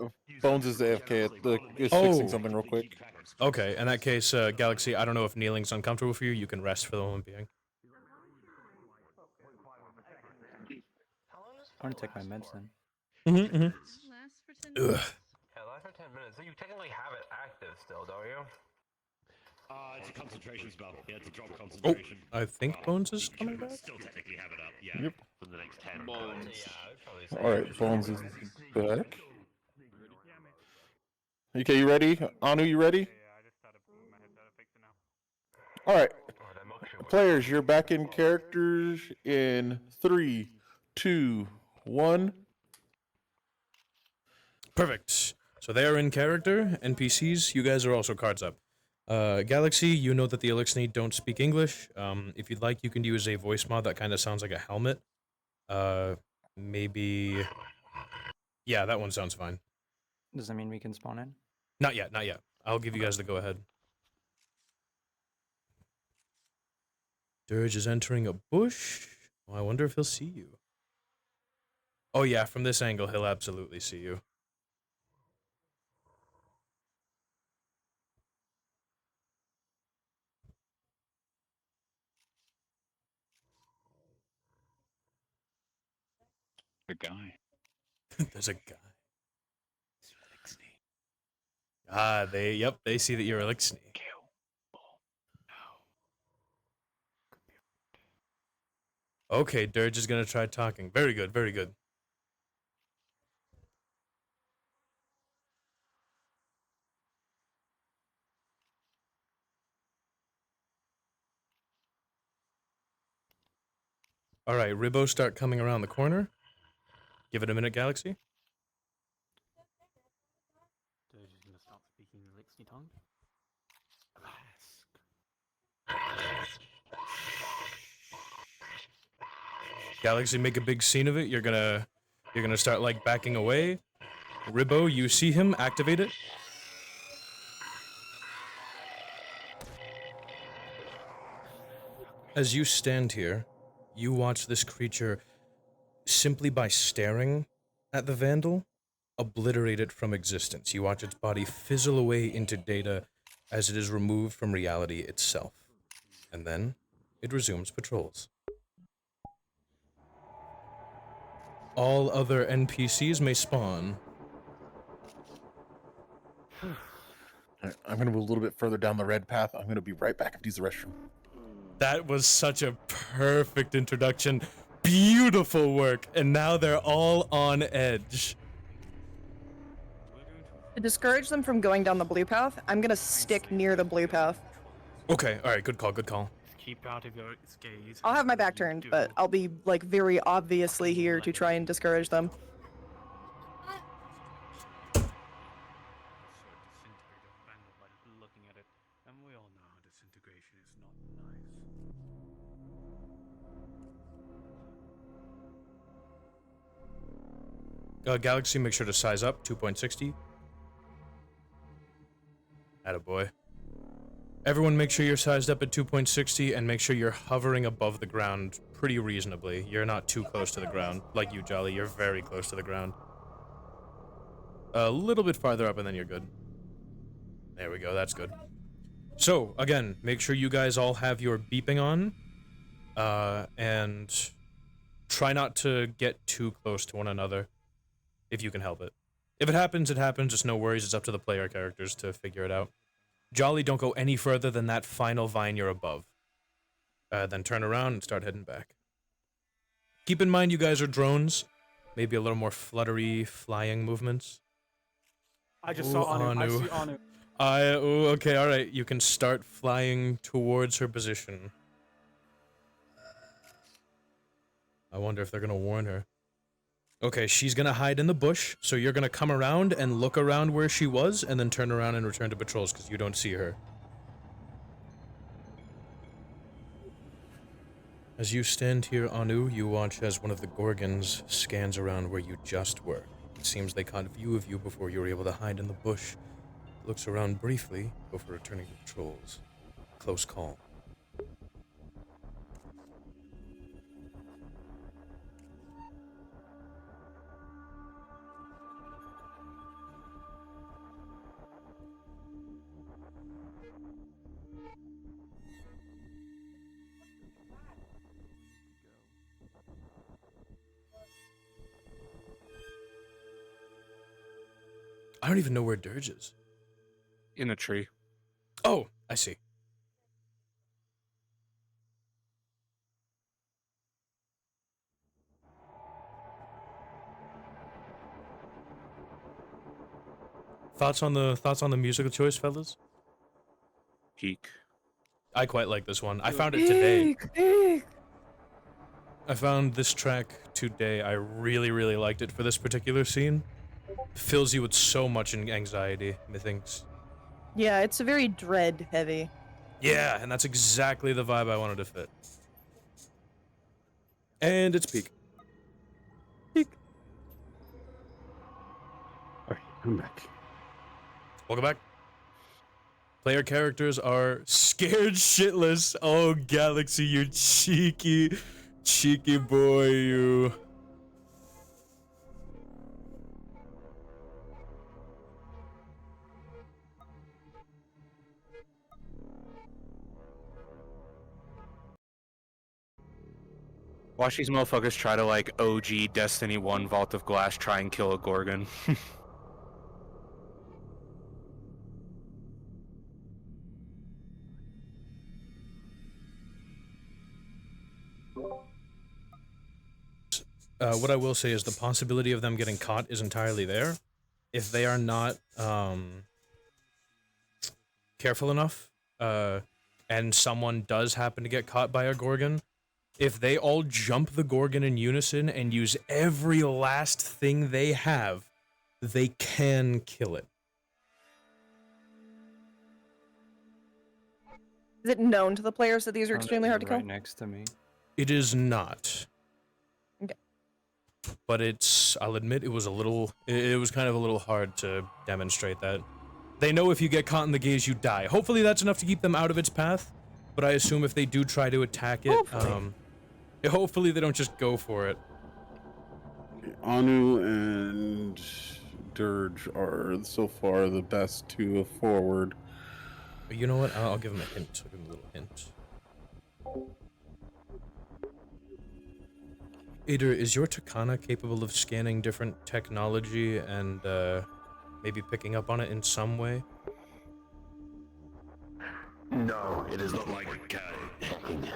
Bones is AFK. Is fixing something real quick. Okay, in that case, Galaxy, I don't know if kneeling's uncomfortable for you. You can rest for the moment being. I want to take my medicine. Ugh. Yeah, last for 10 minutes. So you technically have it active still, don't you? It's a concentration spell. Yeah, it's a drop Oh, concentration. I think Bones is coming back. Still technically have it up. Yeah. Yep. For the next 10 Bones. minutes. Yeah, I would probably say. All right, Bones is back. Okay, you ready? Anu, you ready? All right. Players, you're back in characters in 3, 2, 1. Perfect. So they are in character. NPCs, you guys are also cards up. Galaxy, you know that the Elixni don't speak English. If you'd like, you can use a voice mod that kind of sounds like a helmet. Maybe... Yeah, that one sounds fine. Does that mean we can spawn in? Not yet, not yet. I'll give you guys the go-ahead. Dirge is entering a bush. Oh, I wonder if he'll see you. Oh yeah, from this angle, he'll absolutely see you. A guy. There's a guy. Ah, they see that you're Elixni. Okay, Dirge is gonna try talking. Very good, very good. All right, Ribbo, start coming around the corner. Give it a minute, Galaxy. Dirge is gonna start speaking the Elixni tongue. Galaxy, make a big scene of it. You're gonna start like backing away. Ribbo, you see him. Activate it. As you stand here, you watch this creature simply by staring at the Vandal obliterate it from existence. You watch its body fizzle away into data as it is removed from reality itself. And then it resumes patrols. All other NPCs may spawn. Alright, I'm going to move a little bit further down the red path. I'm going to be right back to use the restroom. That was such a perfect introduction. Beautiful work. And now they're all on edge. To discourage them from going down the blue path, I'm gonna stick near the blue path. Okay, alright, good call, good call. Keep out of your gaze. I'll have my back turned, but I'll be like very obviously here to try and discourage them. Looking at it, and we all know how disintegration is not nice. Galaxy, make sure to size up, 2.60. Attaboy. Everyone make sure you're sized up at 2.60 and make sure you're hovering above the ground pretty reasonably. You're not too close to the ground. Like you, Jolly, you're very close to the ground. A little bit farther up and then you're good. There we go, that's good. So, again, make sure you guys all have your beeping on. and try not to get too close to one another, if you can help it. If it happens, it happens. It's no worries. It's up to the player characters to figure it out. Jolly, don't go any further than that final vine you're above. Then turn around and start heading back. Keep in mind you guys are drones. Maybe a little more fluttery flying movements. I just saw Anu. I see Anu. Okay, alright. You can start flying towards her position. I wonder if they're gonna warn her. Okay, she's gonna hide in the bush, so you're gonna come around and look around where she was, and then turn around and return to patrols, because you don't see her. As you stand here, Anu, you watch as one of the Gorgons scans around where you just were. It seems they caught view of you before you were able to hide in the bush. Looks around briefly before returning to patrols. Close call. I don't even know where Dirge is. In a tree. Oh, I see. Thoughts on the musical choice, fellas? Peak. I quite like this one. I found it today. I found this track today. I really, really liked it for this particular scene. Fills you with so much anxiety, methinks. Yeah, it's a very dread heavy. Yeah, and that's exactly the vibe I wanted to fit. And it's peak. Alright, I'm back. Welcome back. Player characters are scared shitless. Oh, Galaxy, you cheeky boy, you. Watch these motherfuckers try to, like, OG Destiny 1 Vault of Glass try and kill a Gorgon. What I will say is the possibility of them getting caught is entirely there. If they are not careful enough, and someone does happen to get caught by a Gorgon, if they all jump the Gorgon in unison and use every last thing they have, they can kill it. Is it known to the players that these are extremely hard to kill? Right next to me. It is not. Okay. But it's, I'll admit, it was kind of a little hard to demonstrate that. They know if you get caught in the gaze, you die. Hopefully that's enough to keep them out of its path, but I assume if they do try to attack it, hopefully they don't just go for it. Anu and Dirge are so far the best two forward. You know what? I'll give him a hint. I'll give him a little hint. Ader, is your Takana capable of scanning different technology and maybe picking up on it in some way? No, it is not like hacking.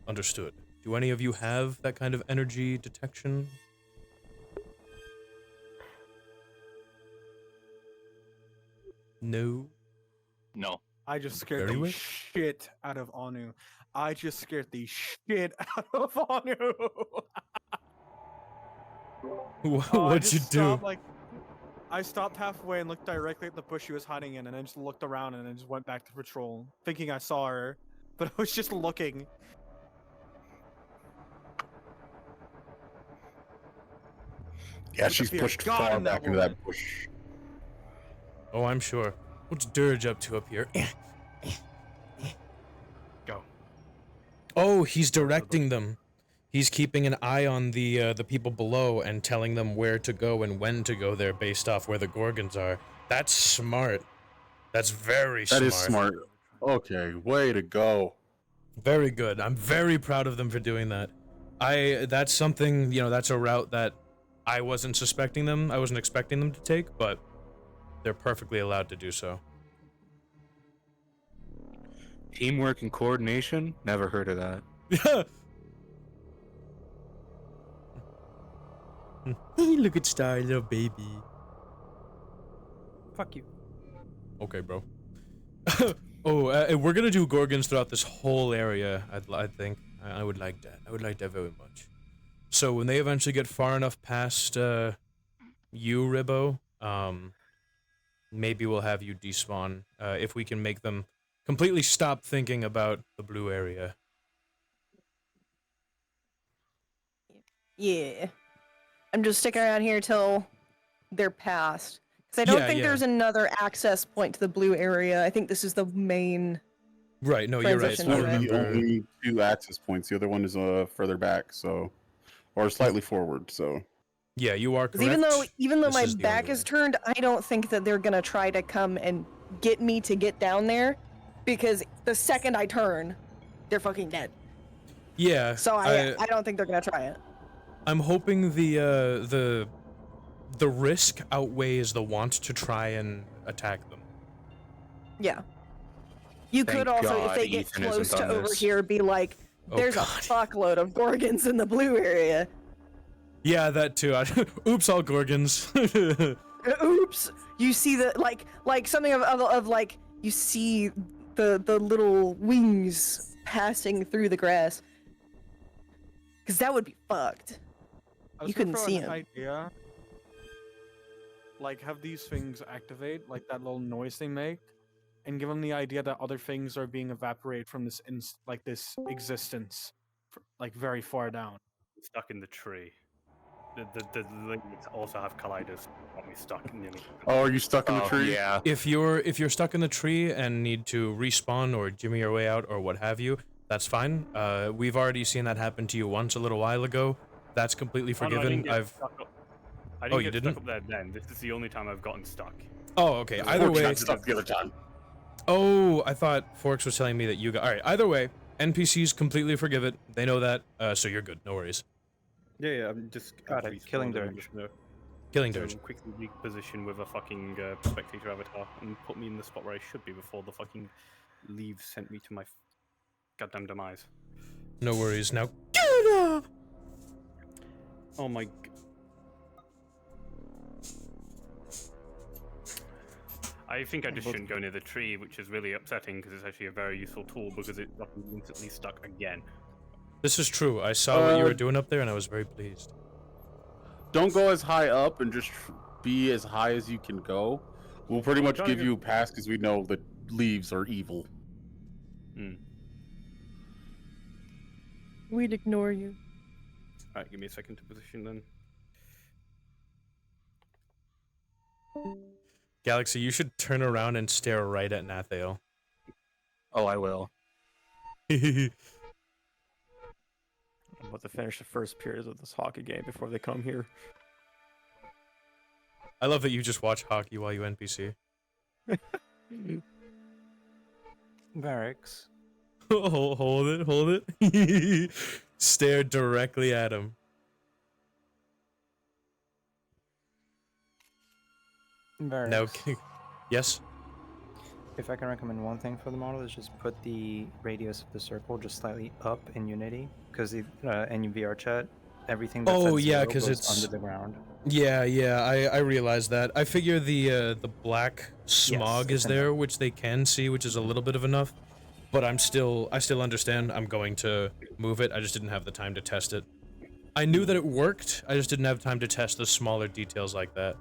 Understood. Do any of you have that kind of energy detection? No? No. I just scared Very the well. shit out of Anu. I just scared the shit out of Anu. What'd you do? I stopped halfway and looked directly at the bush she was hiding in, and then just looked around and then just went back to patrol, thinking I saw her, but I was just looking. Yeah, she's pushed far back into that bush. Oh, I'm sure. What's Dirge up to up here? Go. Oh, he's directing them. He's keeping an eye on the people below and telling them where to go and when to go there based off where the Gorgons are. That's smart. That's very smart. That is smart. Okay, way to go. Very good. I'm very proud of them for doing that. That's something, that's a route that I wasn't expecting them to take, but they're perfectly allowed to do so. Teamwork and coordination? Never heard of that. Look at Star, little baby. Fuck you. Okay, bro. We're gonna do Gorgons throughout this whole area, I think. I would like that. I would like that very much. So when they eventually get far enough past, you, Ribbo, maybe we'll have you despawn, if we can make them completely stop thinking about the blue area. Yeah. I'm just sticking around here till they're past. Because I don't think there's another access point to the blue area. I think this is the main. Right, no, you're right. transition One area. of the only 2 access points. The other one is further back, or slightly forward. So. Yeah, you are 'Cause correct. even though This my is the back only is turned, I don't think that they're gonna try to come and get me to get down there, because the second I turn, they're fucking dead. Yeah. So I don't think they're gonna try it. I'm hoping the risk outweighs the want to try and attack them. Yeah. You Thank could also, if God they get Ethan close isn't to on over this. here, be like, Oh, there's a God. fuckload of Gorgons in the blue area. Yeah, that too. Oops, all Gorgons. Oops. You see the like something of like you see the little wings passing through the grass. Cause that would be fucked. I was You gonna couldn't throw see an him. idea. Like, have these things activate, like that little noise they make, and give them the idea that other things are being evaporated from this this existence, like very far down. Stuck in the tree. The links also have colliders. Got me stuck nearly. Oh, are you stuck in the tree? Yeah. If you're stuck in the tree and need to respawn or jimmy your way out or what have you, that's fine. We've already seen that happen to you once a little while ago. That's completely Oh, no, I forgiven. didn't get stuck up. I didn't you get didn't? stuck up there then. This is the only time I've gotten stuck. Oh, okay. Either way. Stuck the other time. Oh, I thought Forks was telling me that you got. All right. Either way, NPCs completely forgive it. They know that, so you're good. No worries. Yeah, I'm just Got it. Killing dirge. Killing dirge. Quickly reposition with a fucking spectator avatar and put me in the spot where I should be before the fucking leaves sent me to my goddamn demise. No worries. Now. Oh my. I think I just shouldn't go near the tree, which is really upsetting because it's actually a very useful tool because it got me instantly stuck again. This is true. I saw what you were doing up there, and I was very pleased. Don't go as high up and just be as high as you can go. We'll pretty much give you a pass because we know that leaves are evil. We'd ignore you. Alright, give me a second to position then. Galaxy, you should turn around and stare right at Nathael. Oh, I will. I'm about to finish the first period of this hockey game before they come here. I love that you just watch hockey while you NPC. Barracks. Hold it. Stare directly at him. Barracks. Now, yes? If I can recommend one thing for the model, is just put the radius of the circle just slightly up in Unity, because in VRChat, everything that's at zero because goes it's under the ground. Yeah, I realize that. I figure the black smog is there, which they can see, which is a little bit of enough. But I still understand. I'm going to move it. I just didn't have the time to test it. I knew that it worked. I just didn't have time to test the smaller details like that.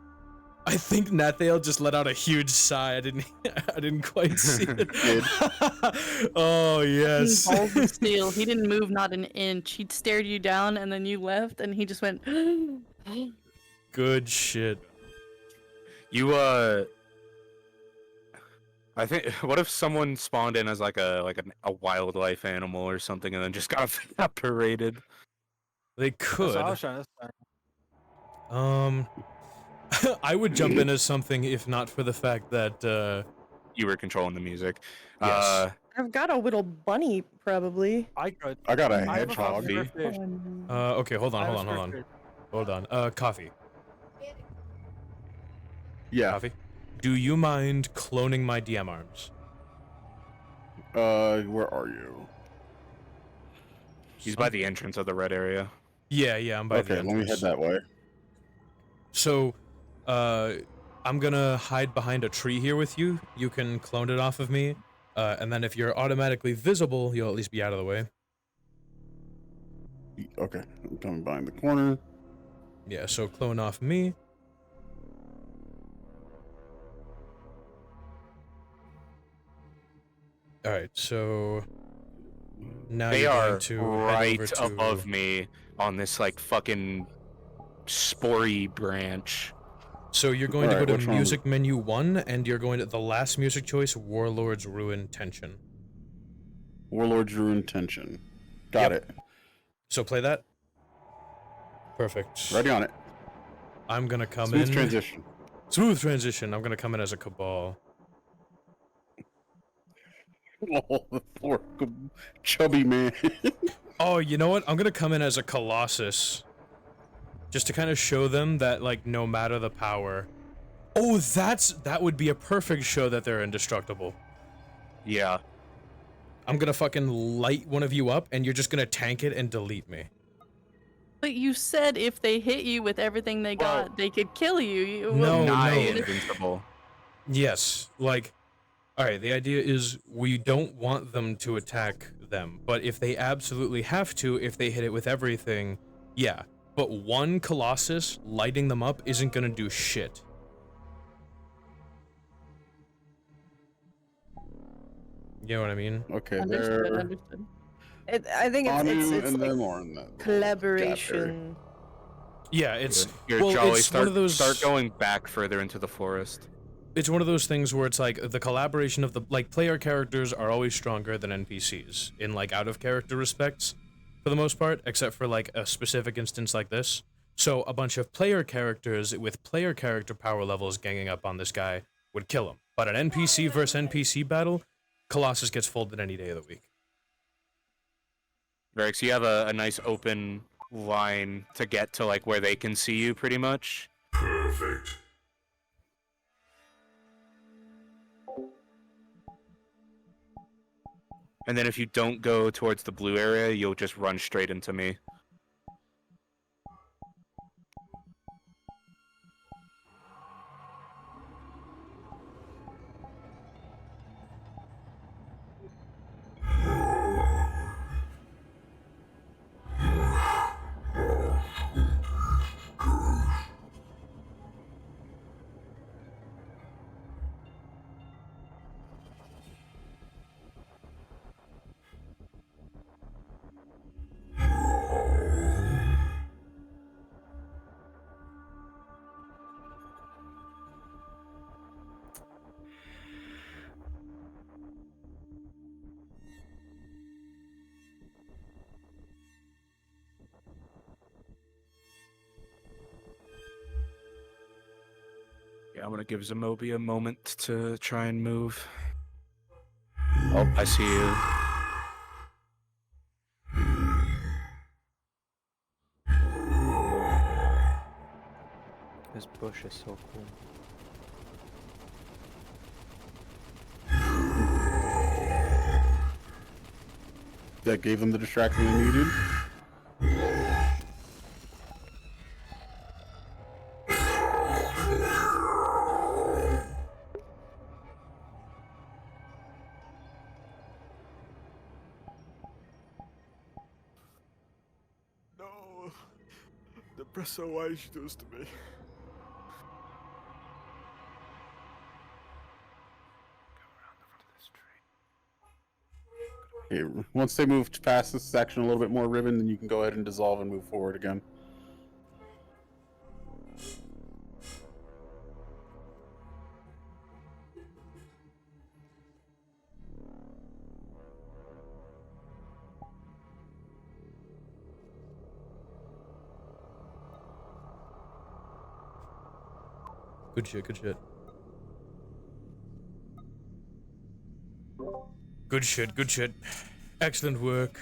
I think Nathael just let out a huge sigh. I didn't quite see it. Oh yes. Balls of steel. He didn't move not an inch. He stared you down, and then you left, and he just went. Good shit. You I think. What if someone spawned in as like a wildlife animal or something, and then just got evaporated? They could. That's what I was trying to say. I would jump in as something if not for the fact that you were controlling the music. Yes. I've got a little bunny, probably. I could. I got a I have a hedgehog. square fish. Okay, hold on, I have hold a on, hold square on. fish. Hold on. Coffee. Yeah. Coffee. Do you mind cloning my DM arms? Where are you? He's by the entrance of the red area. Yeah, I'm by the Okay, entrance. let me head that way. So, I'm gonna hide behind a tree here with you. You can clone it off of me, and then if you're automatically visible, you'll at least be out of the way. Okay, I'm coming behind the corner. Yeah, so clone off me. Alright, so now They you're are going to head right over to... above me on this like fucking spory branch. So you're going to Alright, go to which one? Music Menu 1, and you're going to the last music choice, Warlord's Ruin Tension. Warlord's Ruin Tension. Got it. So play that. Perfect. Ready on it. I'm gonna come Smooth in. transition. Smooth transition. I'm gonna come in as a Cabal. Oh, the poor chubby man. Oh, you know what? I'm gonna come in as a Colossus. Just to kind of show them that, like, no matter the power... Oh, that would be a perfect show that they're indestructible. Yeah. I'm gonna fucking light one of you up, and you're just gonna tank it and delete me. But you said if they hit you with everything they got, they could kill you. Nigh invincible. Yes, like... Alright, the idea is we don't want them to attack them, but if they absolutely have to, if they hit it with everything, yeah. But one Colossus lighting them up isn't gonna do shit. You know what I mean? Okay, Understood. I think it's and like they're more in that collaboration. Yeah, it's... Here, well, Jolly, it's one of those... start going back further into the forest. It's one of those things where it's like the collaboration of the like player characters are always stronger than NPCs in like out of character respects for the most part, except for like a specific instance like this. So a bunch of player characters with player character power levels ganging up on this guy would kill him. But an NPC versus NPC battle, Colossus gets folded any day of the week. Varix, you have a nice open line to get to like where they can see you pretty much. Perfect. And then if you don't go towards the blue area, you'll just run straight into me. Yeah, I'm gonna give Zamobi a moment to try and move. Oh, I see you. This bush is so cool. That gave them the distraction they needed. No. The Bresso, why did you do this to me? Okay, once they move past this section a little bit more, Ribbon, then you can go ahead and dissolve and move forward again. Good shit, good shit. Good shit, good shit. Excellent work.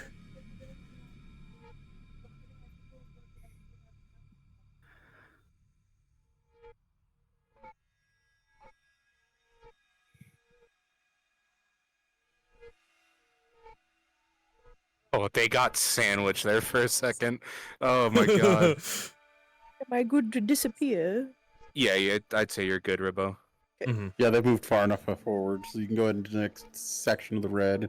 Oh, they got sandwiched there for a second. Oh my god. Am I good to disappear? Yeah, I'd say you're good, Ribbo. Yeah, they moved far enough forward, so you can go ahead into the next section of the red.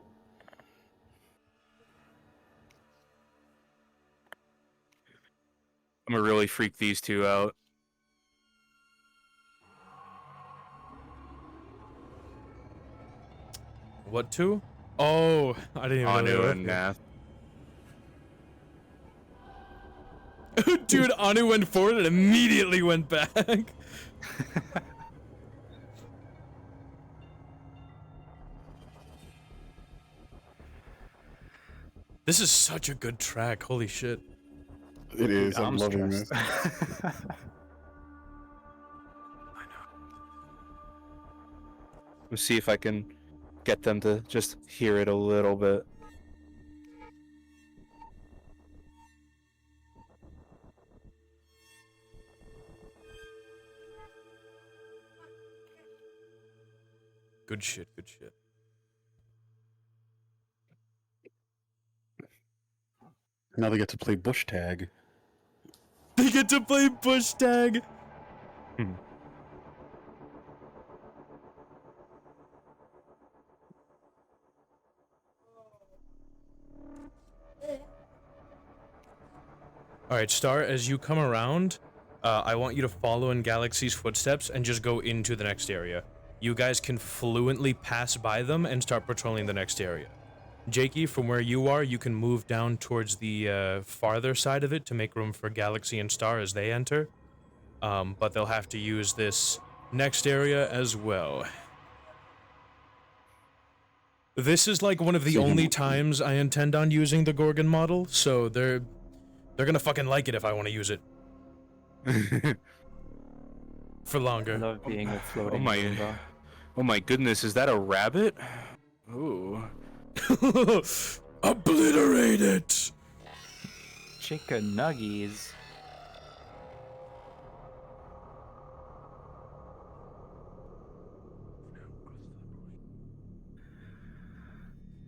I'm gonna really freak these two out. What two? Oh, I didn't even know they Anu were up and here. Nath. Dude, Anu went forward and immediately went back. This is such a good track. Holy shit. It is. I'm loving this. Let's see if I can get them to just hear it a little bit. Good shit, good shit. Now they get to play bush tag. They get to play bush tag. Alright, Star, as you come around, I want you to follow in Galaxy's footsteps and just go into the next area. You guys can fluently pass by them and start patrolling the next area. Jakey, from where you are, you can move down towards the farther side of it to make room for Galaxy and Star as they enter. But they'll have to use this next area as well. This is like one of the only times I intend on using the Gorgon model, so they're gonna fucking like it if I want to use it. For longer. I love being a floating Roomba. Oh my goodness, is that a rabbit? Ooh. Obliterate it! Chicken nuggies.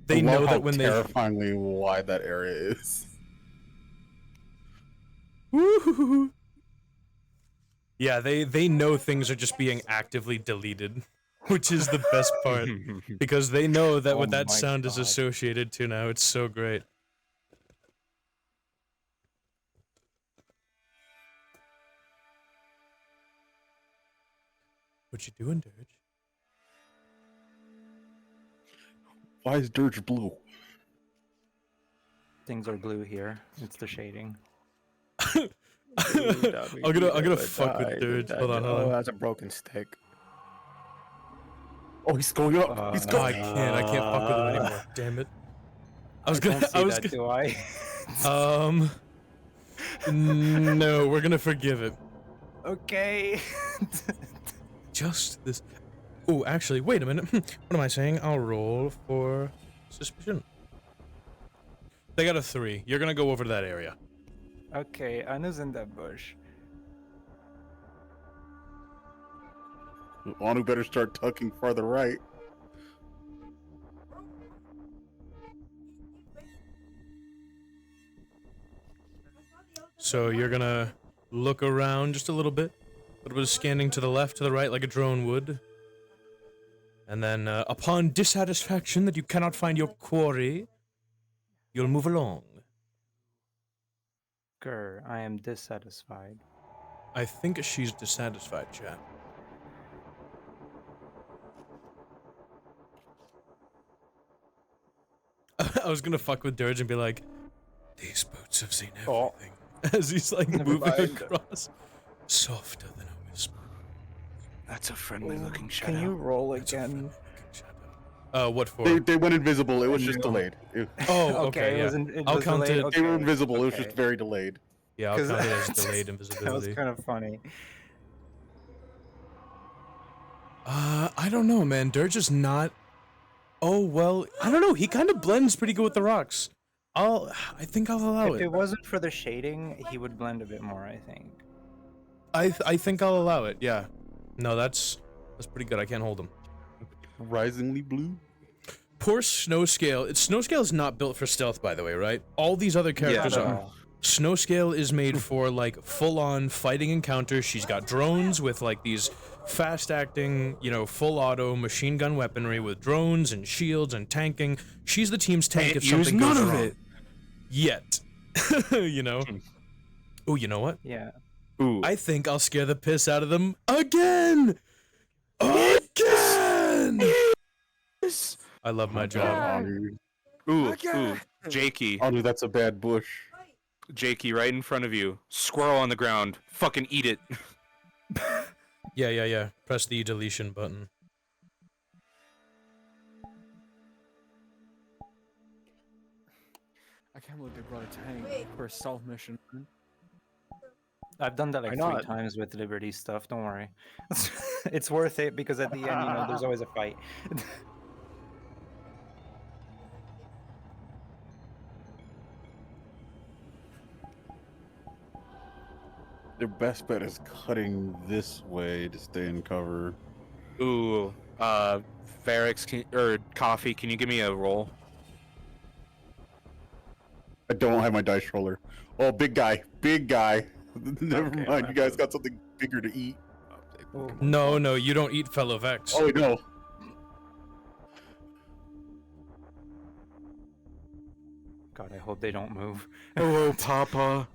I love know how that when they terrifyingly wide that area is. Woo-hoo-hoo. Yeah, they know things are just being actively deleted, which is the best part, because they know that what that sound is associated to now. It's so great. What you doing, Dirge? Why is Dirge blue? Things are blue here. It's the shading. I'm gonna fuck with Dirge. Hold on, hold Oh, on. that's a broken stick. Oh, he's going up. He's going. I can't fuck with him anymore. Damn it. I was don't see that, gonna. do I? No, we're gonna forgive it. Okay. Just this. Oh, actually, wait a minute. What am I saying? I'll roll for suspicion. They got a 3. You're gonna go over to that area. Okay, Anu's in that bush. Anu better start tucking farther right. So you're gonna look around just a little bit of scanning to the left, to the right, like a drone would. And then, upon dissatisfaction that you cannot find your quarry, you'll move along. Grr, I am dissatisfied. I think she's dissatisfied, chat. I was gonna fuck with Dirge and be like, these boots have seen everything. As he's like moving across. Softer than a whisper. That's a friendly looking shadow. Can you roll again? What for? They went invisible. It was just delayed. Oh, okay, yeah. I'll count it. They were invisible. It was just very delayed. Yeah, I'll count it as delayed invisibility. That was kind of funny. I don't know, man. Dirge is not Oh well, I don't know. He kind of blends pretty good with the rocks. I think I'll allow If it. it wasn't for the shading, he would blend a bit more, I think. I think I'll allow it. Yeah. No, that's pretty good. I can't hold him. Risingly blue. Poor Snowscale. Snowscale is not built for stealth, by the way, right? All these other characters Not at are. all. Snowscale is made for like full-on fighting encounters. She's got drones with like these fast-acting, full auto machine gun weaponry with drones and shields and tanking. She's the team's tank if something goes wrong. Yet, Oh, you know what? Yeah. Ooh. I think I'll scare the piss out of them again. Again. I love my job. Ooh, Jakey. Oh, dude, that's a bad bush. Jakey, right in front of you. Squirrel on the ground. Fucking eat it. Yeah. Press the deletion button. I can't believe they brought a tank for a stealth mission. I've done that like Why 3 not? times with Liberty stuff, don't worry. It's worth it because at the end, there's always a fight. Their best bet is cutting this way to stay in cover. Ooh, Varix, or Coffee, can you give me a roll? I don't have my dice roller. Oh, big guy. Never mind, you guys got something bigger to eat. No, you don't eat fellow Vex. Oh, no. God, I hope they don't move. Hello, Papa.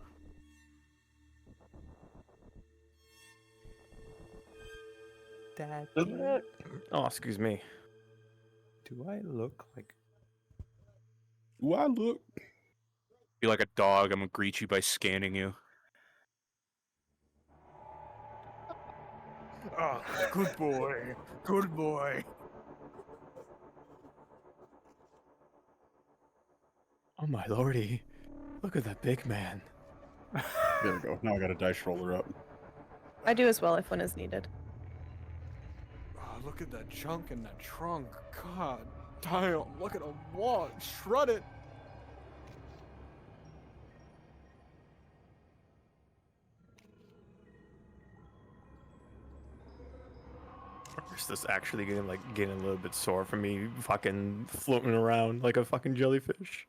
Daddy. Oh, excuse me. Do I look like... Do I look? You're like a dog. I'm gonna greet you by scanning you. Oh, good boy. Good boy. Oh my lordy. Look at that big man. There we go. Now I got a dice roller up. I do as well if one is needed. Oh, look at that junk in that trunk. God damn, look at him walk. Shred it. Is this actually getting a little bit sore for me fucking floating around like a fucking jellyfish?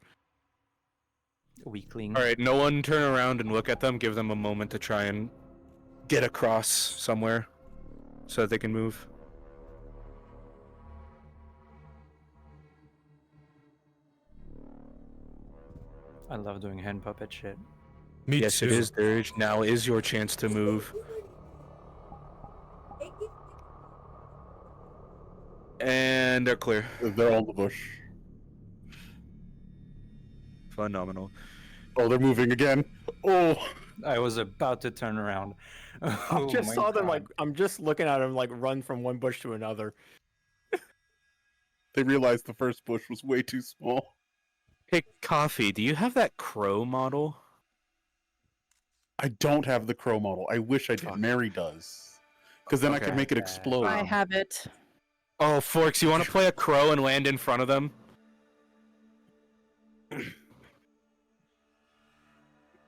Weakling. All right, no one turn around and look at them. Give them a moment to try and get across somewhere so that they can move. I love doing hand puppet shit. Me yes, too. it is, Dirge. Now is your chance to move. And they're clear. They're all in the bush. Phenomenal. Oh, they're moving again. Oh, I was about to turn around. I Oh just my saw them God. I'm just looking at them run from one bush to another. they realized the first bush was way too small. Hey, Coffee, do you have that crow model? I don't have the crow model. I wish I did. Mary does. Because then I could Okay. make it explode. I have it. Oh, Forks, you want to play a crow and land in front of them?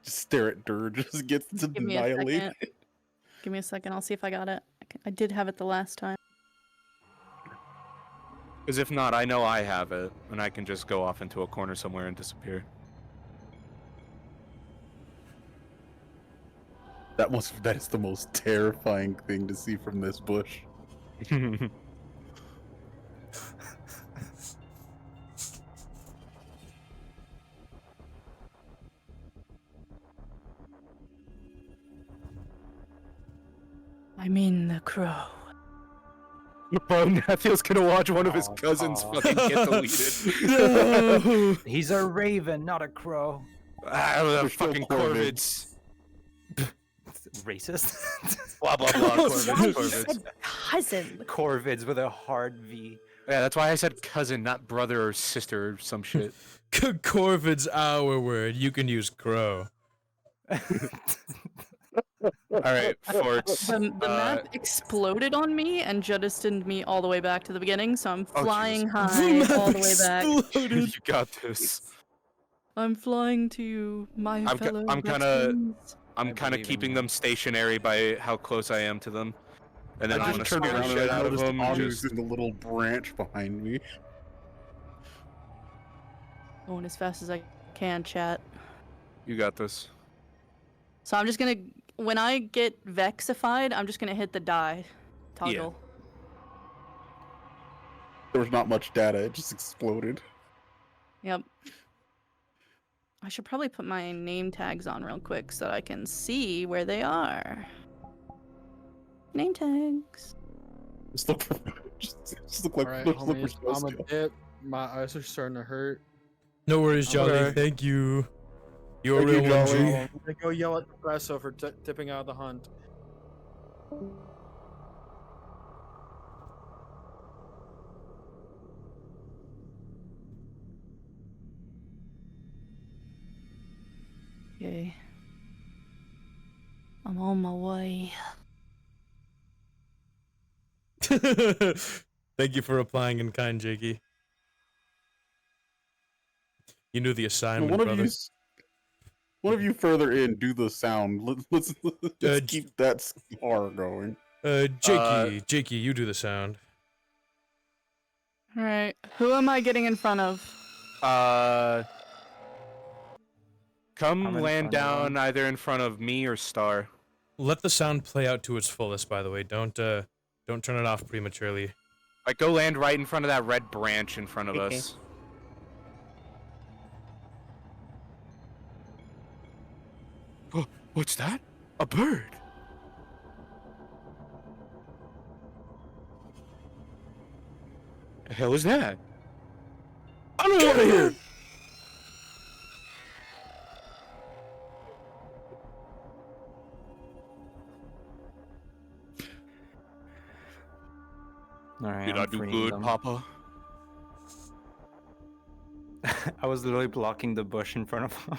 Just stare at Dirge. Just gets Give me a annihilated. second. Give me a second. I'll see if I got it. I did have it the last time. Because if not, I know I have it, and I can just go off into a corner somewhere and disappear. That is the most terrifying thing to see from this bush. I mean the crow. Bro, Matthew's gonna watch one of his cousins fucking get deleted. No! He's a raven, not a crow. Ah, the They're still fucking corvids. corvids. Racist. Blah blah blah. Corvids. Cousin. Corvids with a hard V. Yeah, that's why I said cousin, not brother or sister or some shit. Corvid's our word. You can use crow. right, Forts. The map exploded on me and jettisoned me all the way back to the beginning, so I'm Oh, flying jeez. high all the way back. You got this. I'm flying to you, my fellow I'm kind of believe in keeping you. them stationary by how close I am to them, and then I I'm gonna just turned scare the around and shit I out of noticed them. Anu's in the little branch behind me. Going as fast as I can, chat. You got this. So I'm just gonna, when I get vexified, I'm just gonna hit the die toggle. There was not much data; it just exploded. Yep. I should probably put my name tags on real quick so that I can see where they are. Name tags. Just look for, just look like, Alright, just look homies, for I'm a Celestial. dip. My eyes are starting to hurt. No worries, Jolly. Okay. Thank you. You're a Thank you, real one, Jolly. G. I'm gonna go yell at Presso for tipping out of the hunt. Okay. I'm on my way. Thank you for replying in kind, Jakey. You knew the assignment, brother. One of you further in, do the sound. Let's keep that scar going. Jakey, you do the sound. Alright. Who am I getting in front of? Come in land front of down either in front of me or Star. Let the sound play out to its fullest, by the way. Don't turn it off prematurely. Like, go land right in front of that red branch in front of Okay. us. Oh, what's that? A bird. The hell is that? I don't want to hear. Alright, Did I'm I do freeing good, them. Papa? I was literally blocking the bush in front of him.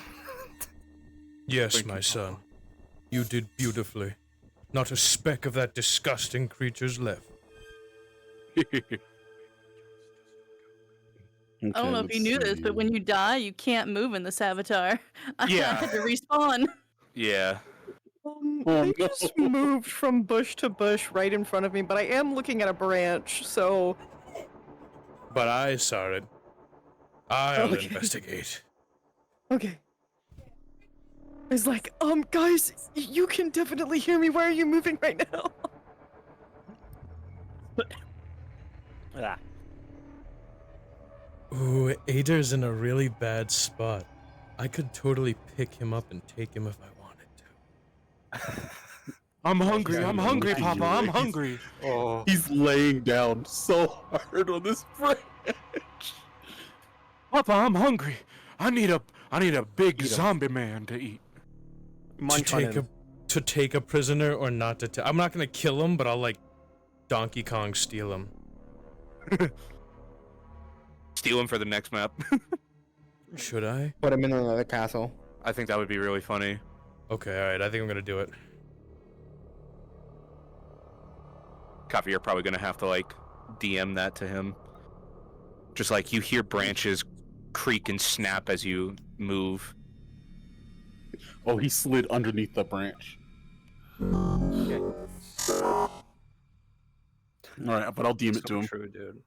Yes, my son. You did beautifully. Not a speck of that disgusting creature's left. I don't know if you knew this, but when you die, you can't move in this avatar. I Yeah. had to respawn. Yeah. They just moved from bush to bush right in front of me, but I am looking at a branch, so... But I saw it. I'll Okay. investigate. Okay. It's like, guys, you can definitely hear me. Why are you moving right now? Ah. Ooh, Ader's in a really bad spot. I could totally pick him up and take him if I wanted to. I'm hungry, I'm hungry, Papa, I'm He's- hungry. Oh. He's laying down so hard on this branch. Papa, I'm hungry. I need a big zombie man to eat. To take a prisoner or not to I'm not gonna kill him, but I'll like Donkey Kong steal him. Steal him for the next map. Should I? Put him in another castle. I think that would be really funny. Okay, alright, I think I'm gonna do it. Coffee, you're probably gonna have to like DM that to him. Just like you hear branches creak and snap as you move. Oh, he slid underneath the branch. Alright, but I'll DM it to him. True, dude.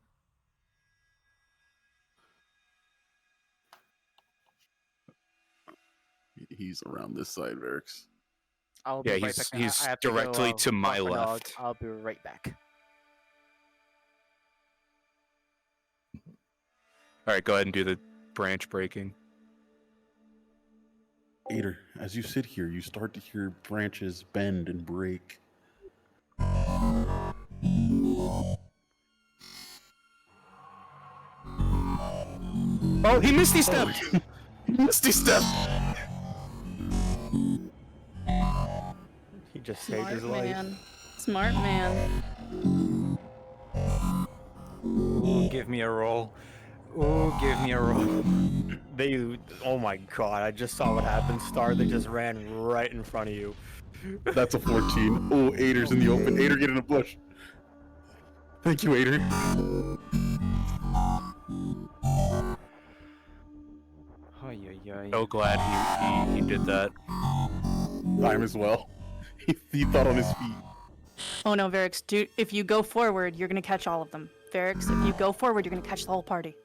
He's around this side, Verix. I'll Yeah, be right he's- back. he's I have to go, directly to my walk my dog. left. I'll be right back. Alright, go ahead and do the branch breaking. Ader, as you sit here, you start to hear branches bend and break. Oh, he misty stepped! Misty stepped! He just saved his Smart life. man. Smart man. Ooh, give me a roll. Ooh, give me a roll. They, oh my god, I just saw what happened. Star, they just ran right in front of you. That's a 14. Oh, Ader's in the open. Ader, get in the bush. Thank you, Ader. So glad he did that. I'm as well. He thought on his feet. Oh no, Varix, if you go forward, you're gonna catch all of them. Varix, if you go forward, you're gonna catch the whole party.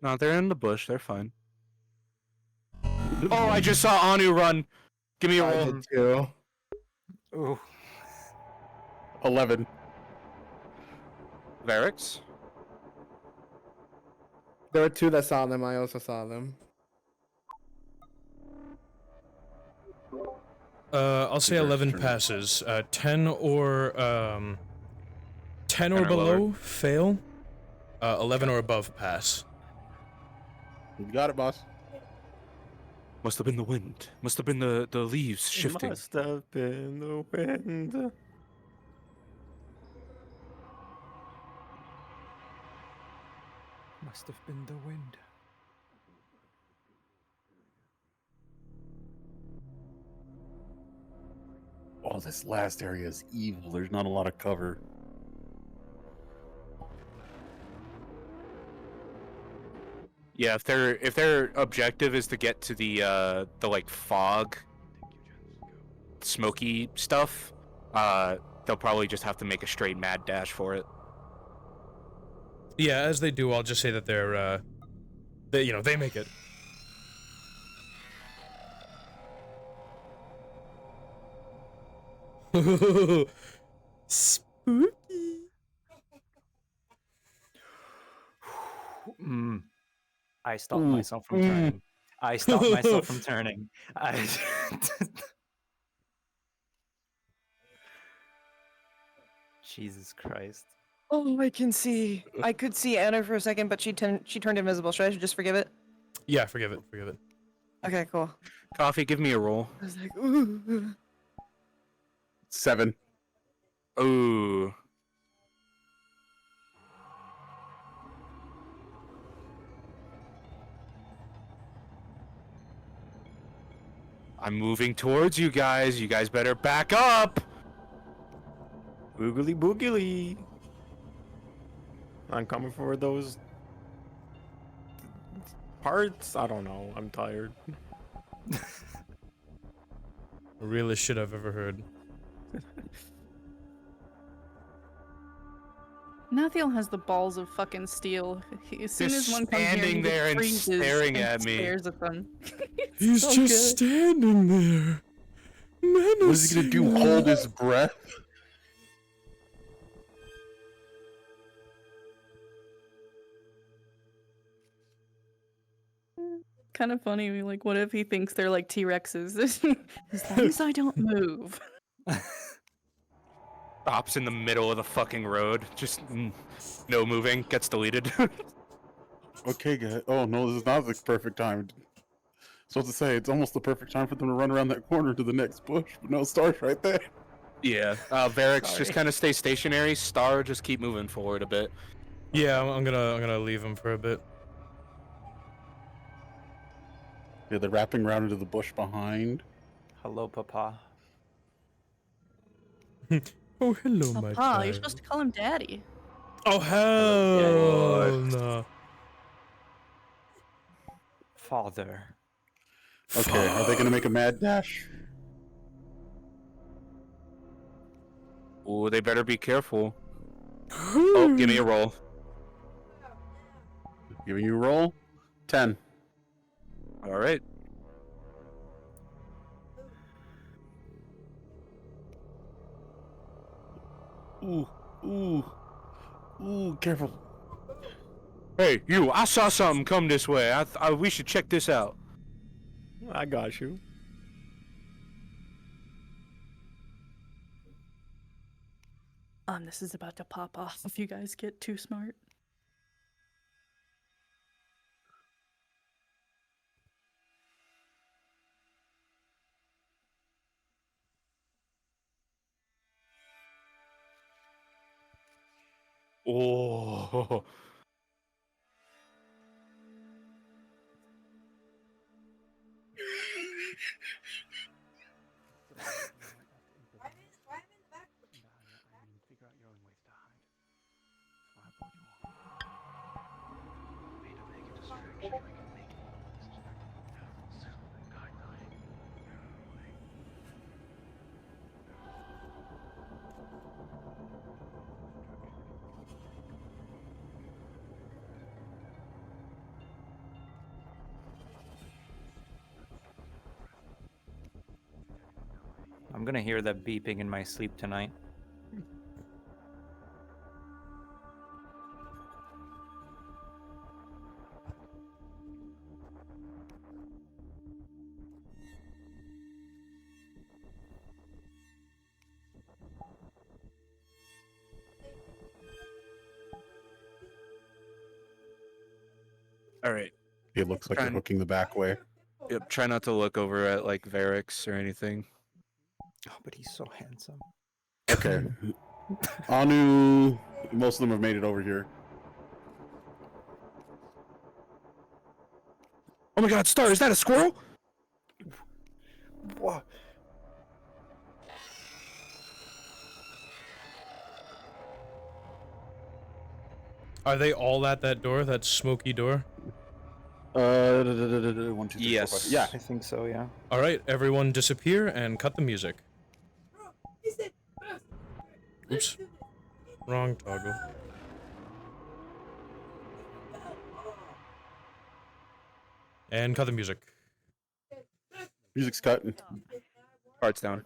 No, they're in the bush. They're fine. Oh, I just saw Anu run. Give me a roll. I did too. Ooh. 11. Varix? There were two that saw them. I also saw them. I'll say 11 passes. 10 or 10 or below lower. fail. 11 or above pass. You got it, boss. Must have been the wind. Must have been the leaves It shifting. must have been the wind. Must have been the wind. Oh, this last area is evil. There's not a lot of cover. Yeah, if their objective is to get to the like fog, smoky stuff, they'll probably just have to make a straight mad dash for it. Yeah, as they do, I'll just say that they're, they make it. Spooky. I stopped myself from turning. I stopped myself from turning. Jesus Christ. Oh, I can see. I could see Anna for a second, but she turned invisible. Should I just forgive it? Yeah, forgive it. Forgive it. Okay, cool. Coffee, give me a roll. I was like, ooh. 7. Ooh. I'm moving towards you guys. You guys better back up. Boogly boogly. I'm coming for those parts. I don't know. I'm tired. Realest shit I've ever heard. Nathiel has the balls of fucking steel. As soon Just as one comes here, standing he there just and freezes staring and at me. stares at them. He's so just good. standing there. What is he gonna do? Hold his breath? Kind of funny. Like, what if he thinks they're like T-Rexes? As long as I don't move. Stops in the middle of the fucking road. Just no moving. Gets deleted. Okay, guys. Oh no, this is not the perfect time. So to say, it's almost the perfect time for them to run around that corner to the next bush, but no, Star's right there. Yeah. Varix, Sorry. just kind of stay stationary. Star, just keep moving forward a bit. Yeah, I'm gonna leave him for a bit. Yeah, they're wrapping around into the bush behind. Hello, Papa. Oh, hello, my Papa, child. you're supposed to call him Daddy. Oh, hell no. Father. Okay, are they gonna make a mad dash? Ooh, they better be careful. Oh, give me a roll. Giving you a roll. 10. All right. Ooh, careful. Hey, you! I saw something come this way. We should check this out. I got you. This is about to pop off if you guys get too smart. Oh. I'm gonna hear that beeping in my sleep tonight. All right. It looks like Try you're and- hooking the back way. Yep. Try not to look over at like Varix or anything. Oh, but he's so handsome. Okay. Anu, most of them have made it over here. Oh my God, Star! Is that a squirrel? What? Are they all at that door? That smoky door? 1, 2, 3, Yes. 4, 5. Yeah. I think so, yeah. All right, everyone disappear and cut the music. Oops. Wrong toggle. And cut the music. Music's cut. Parts down.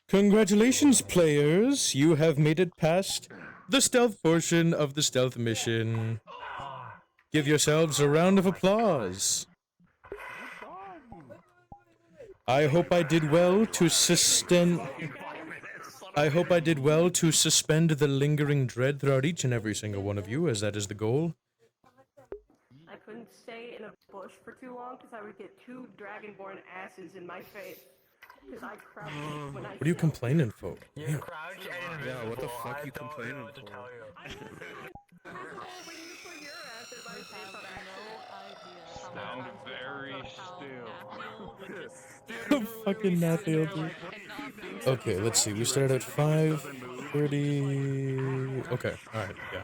Congratulations, players! You have made it past the stealth portion of the stealth mission. Give yourselves a round of applause. I hope I did well to suspend the lingering dread throughout each and every single one of you, as that is the goal. I couldn't stay in a bush for too long because I would get 2 dragonborn asses in my face. Because I crouched when I What are you complaining for? Damn. Yeah, what the fuck you complaining for? Sound very still. Fucking Nathiel. Okay, let's see. We started at 5:30. Okay, alright, yeah.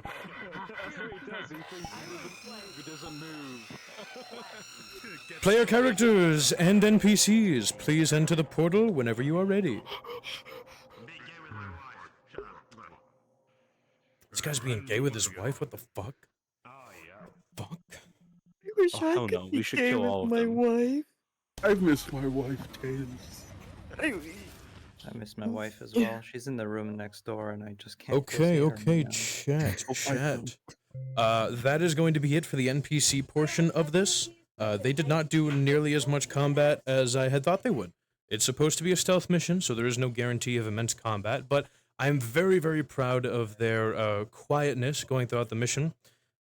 Player characters and NPCs, please enter the portal whenever you are ready. This guy's being gay with his wife? What the fuck? Fuck. I wish Oh, hell no. We should kill all of them. wife. I've missed my wife, Tails. I miss my wife as well. She's in the room next door, and I just can't. Okay, go see her okay, now. chat. That is going to be it for the NPC portion of this. They did not do nearly as much combat as I had thought they would. It's supposed to be a stealth mission, so there is no guarantee of immense combat, but I'm very, very proud of their quietness going throughout the mission.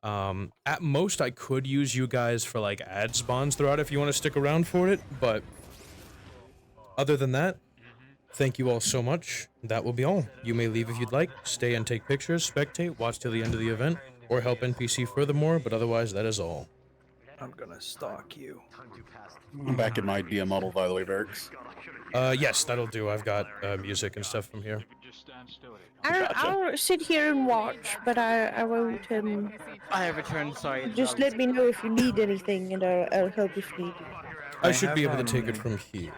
At most, I could use you guys for like ad spawns throughout if you want to stick around for it, but other than that, thank you all so much. That will be all. You may leave if you'd like, stay and take pictures, spectate, watch till the end of the event, or help NPC furthermore, but otherwise, that is all. I'm gonna stalk you. I'm back in my DM model, by the way, Varix. Yes, that'll do. I've got music and stuff from here. I'll sit here and watch, but I won't. I have returned. Sorry. Just let me know if you need anything, and I'll help if needed. I should be able to take it from here.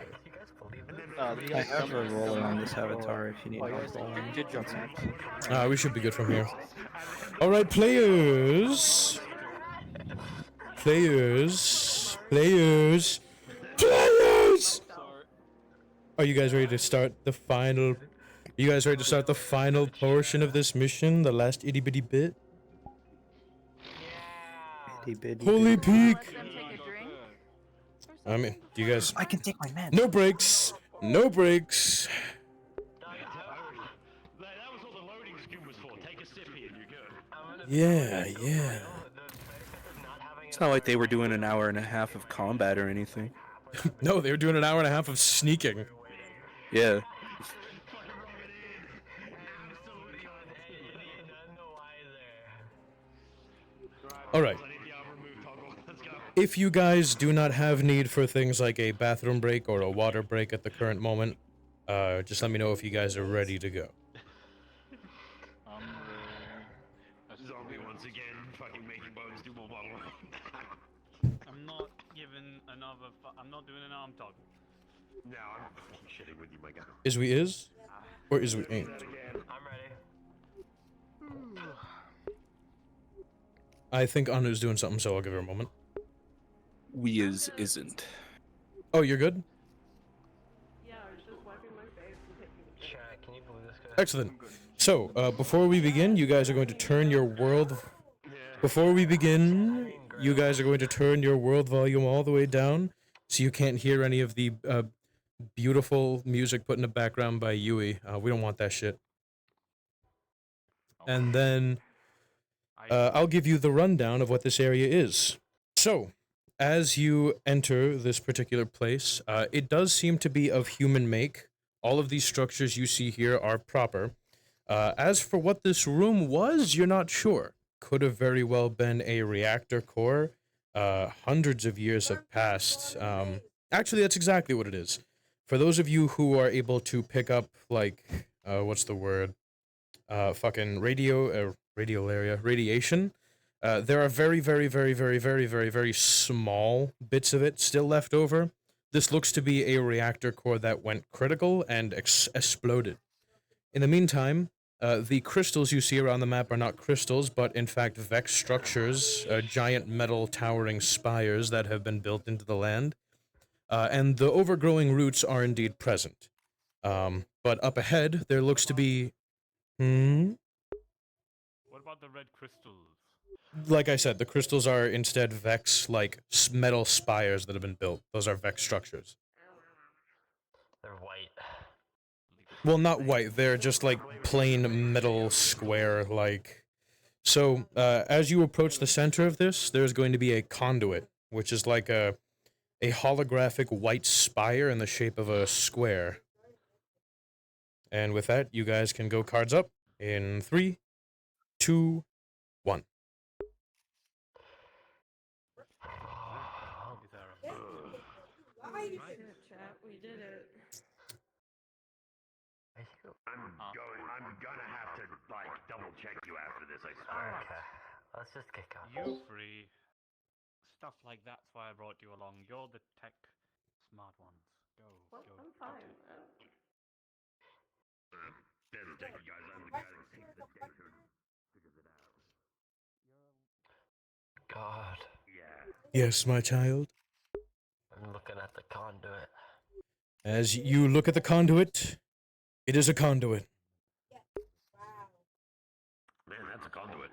I have a roller on this avatar if you need help rolling. We should be good from here. Alright, players! Players! Are you guys ready to start the final... You guys ready to start the final portion of this mission? The last itty bitty bit? Holy peak! I mean, do you guys... I can take my man. No breaks! No breaks! Yeah, yeah. It's not like they were doing an hour and a half of combat or anything. No, they were doing an hour and a half of sneaking. Yeah. Alright. If you guys do not have need for things like a bathroom break or a water break at the current moment, just let me know if you guys are ready to go. Zombie once again, fucking making bones do more bottle. I'm not doing an arm toggle. No, I'm fucking shitting with you, my guy. Is we is? Or is we ain't? I'm ready. I think Anu's doing something, so I'll give her a moment. We isn't. Oh, you're good? Yeah, I was just wiping my face and taking a drink. Chat, can you believe this guy? Excellent. So, before we begin, you guys are going to turn your world... Before we begin, you guys are going to turn your world volume all the way down, so you can't hear any of the beautiful music put in the background by Yui. We don't want that shit. And then I'll give you the rundown of what this area is. So, as you enter this particular place, it does seem to be of human make. All of these structures you see here are proper. As for what this room was, you're not sure. Could have very well been a reactor core. Hundreds of years have passed. Actually, that's exactly what it is. For those of you who are able to pick up, like, what's the word? Fucking radiation. There are very, very, very, very, very, very, very small bits of it still left over. This looks to be a reactor core that went critical and exploded. In the meantime, the crystals you see around the map are not crystals, but in fact Vex structures, giant metal towering spires that have been built into the land. And the overgrowing roots are indeed present. But up ahead, there looks to be... What about the red crystals? Like I said, the crystals are instead Vex, like, metal spires that have been built. Those are Vex structures. They're white. Well, not white. They're just, like, plain metal square, like... So, as you approach the center of this, there's going to be a conduit, which is like a holographic white spire in the shape of a square. And with that, you guys can go cards up in 3, 2, 1. Shit, chat, we did it. I'm gonna have to, like, double check you after this, I swear. Okay. Let's just get going. You free. Stuff like that's why I brought you along. You're the tech smart ones. Go. I'm fine. Better take it, guys. I'm the guy that takes the deck and figures it out. God. Yeah. Yes, my child. I'm looking at the conduit. As you look at the conduit, it is a conduit. Man, that's a conduit.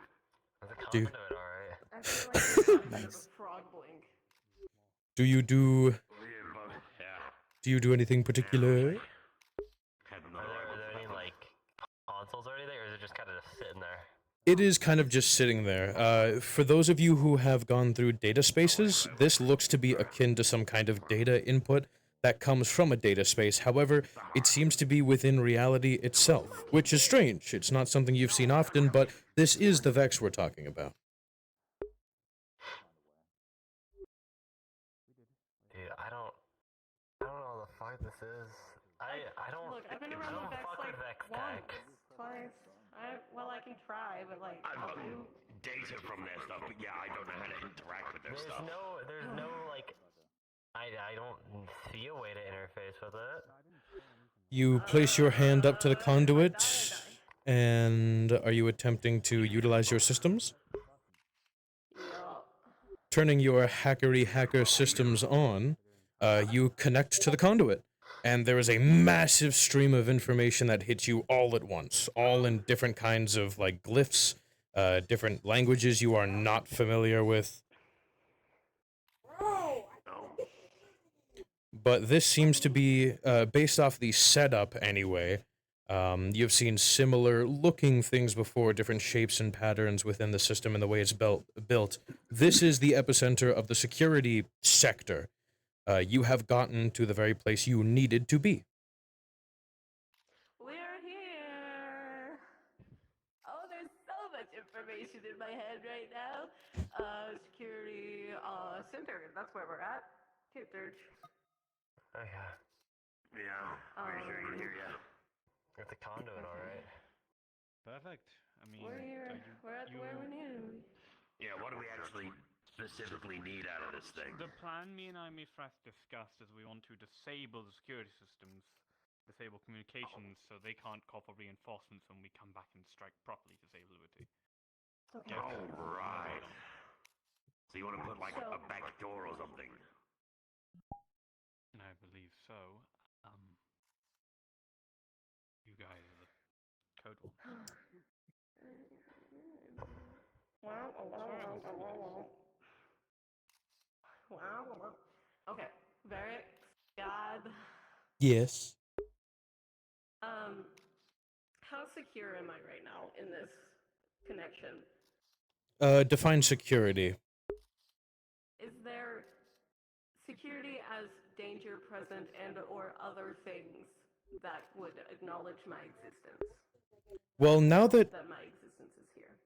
That's a Do- conduit, alright. I feel like nice. Frog blink. Do you do anything particular? Are there any, like, consoles or anything, or is it just kind of just sitting there? It is kind of just sitting there. For those of you who have gone through data spaces, this looks to be akin to some kind of data input that comes from a data space. However, it seems to be within reality itself, which is strange. It's not something you've seen often, but this is the Vex we're talking about. Dude, I don't know the fuck this is. I don't. Look, I've been around the Vex like once, twice. I can try, but like I've got data from their stuff, but yeah, I don't know how to interact with their stuff. There's no like. I don't see a way to interface with it. You place your hand up to the conduit, and are you attempting to utilize your systems? Turning your hacker systems on, you connect to the conduit, and there is a massive stream of information that hits you all at once, all in different kinds of, like, glyphs, different languages you are not familiar with. But this seems to be, based off the setup anyway, you've seen similar looking things before, different shapes and patterns within the system and the way it's built. This is the epicenter of the security sector. You have gotten to the very place you needed to be. we're here. Oh, there's so much information in my head right now. Security center. That's where we're at. Two-thirds. Okay. Yeah. Pretty sure I can hear you. Got the conduit, alright. Perfect. I mean, We're here. We're at where we need to be. Yeah. What do we actually specifically need out of this thing? The plan me and Mifras discussed is we want to disable the security systems, disable communications, so they can't call for reinforcements when we come back and strike properly to save Liberty. Okay. All right. So you want to put like a back door or something? I believe so. You guys are the code one. Okay, Varric, God. Yes. How secure am I right now in this connection? Define security. Is there security as danger present and or other things that would acknowledge my existence? Well, now that my existence is here.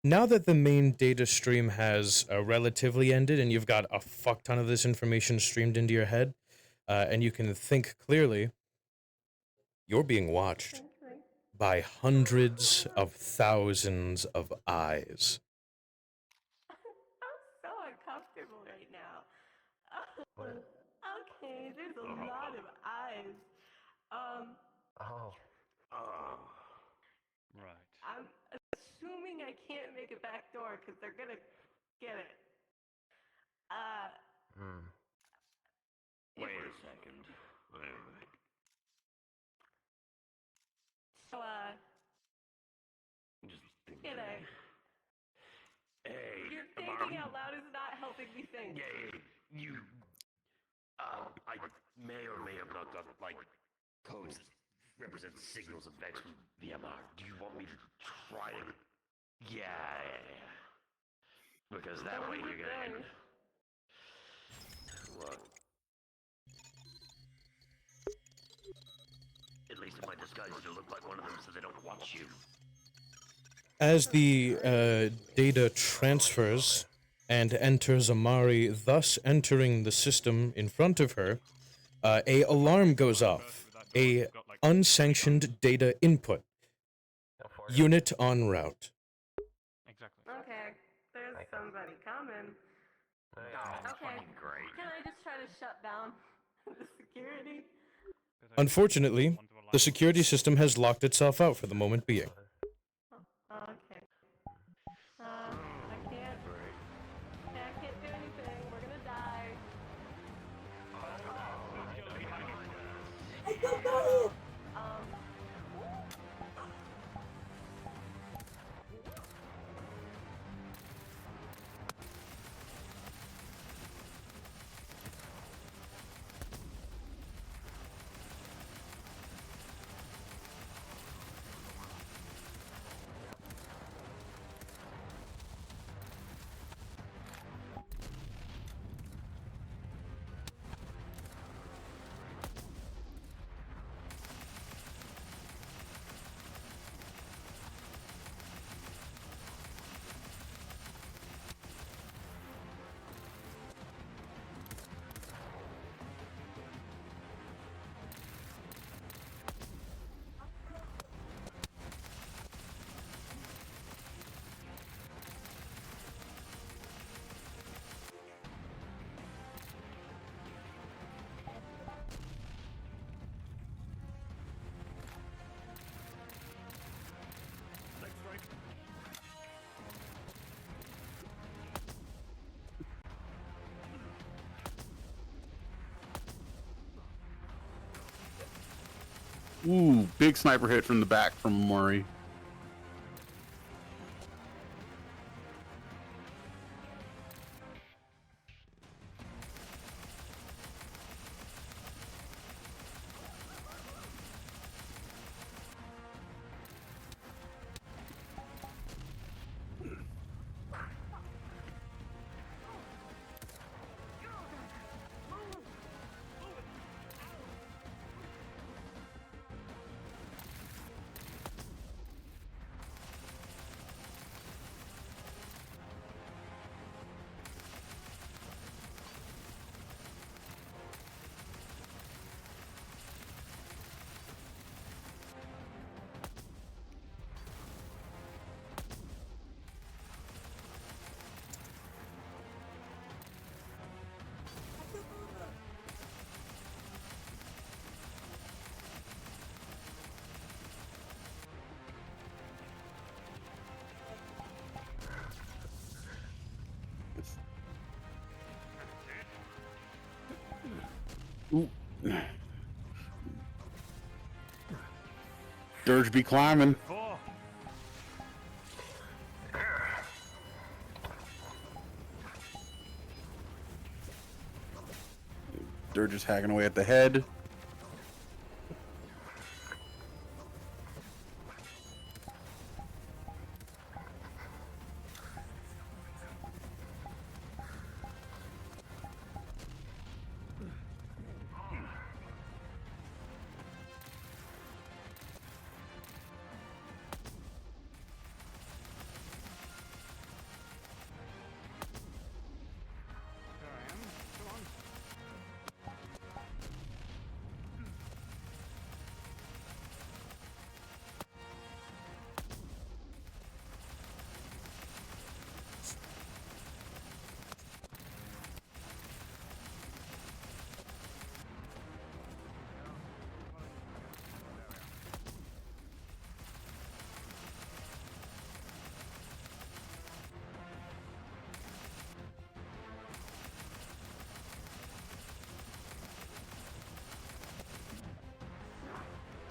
now that the main data stream has relatively ended and you've got a fuck ton of this information streamed into your head, and you can think clearly, you're being watched by hundreds of thousands of eyes. I'm so uncomfortable right now. Okay, there's a lot of eyes. Right. I'm assuming I can't make a back door because they're gonna get it. Wait a second. Wait. So, Just you know, hey, you're thinking out loud is not helping me think. Yeah, you. I may or may have not got like codes that represent signals of Vex from VMR. Do you want me to try to? Yeah. Because that way you're gonna. Look. At least if I disguise you to look like one of them so they don't watch you. As the data transfers and enters Amari, thus entering the system in front of her, a alarm goes off. A unsanctioned data input. Unit en route. Exactly. Okay, there's somebody coming. Okay, can I just try to shut down the security? Unfortunately, the security system has locked itself out for the moment being. Okay. I can't do anything. We're gonna die. Ooh, big sniper hit from the back from Murray. Ooh. Dirge be climbing. Dirge is hacking away at the head.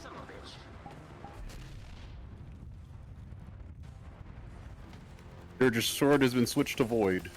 Son of a bitch. Dirge's sword has been switched to void.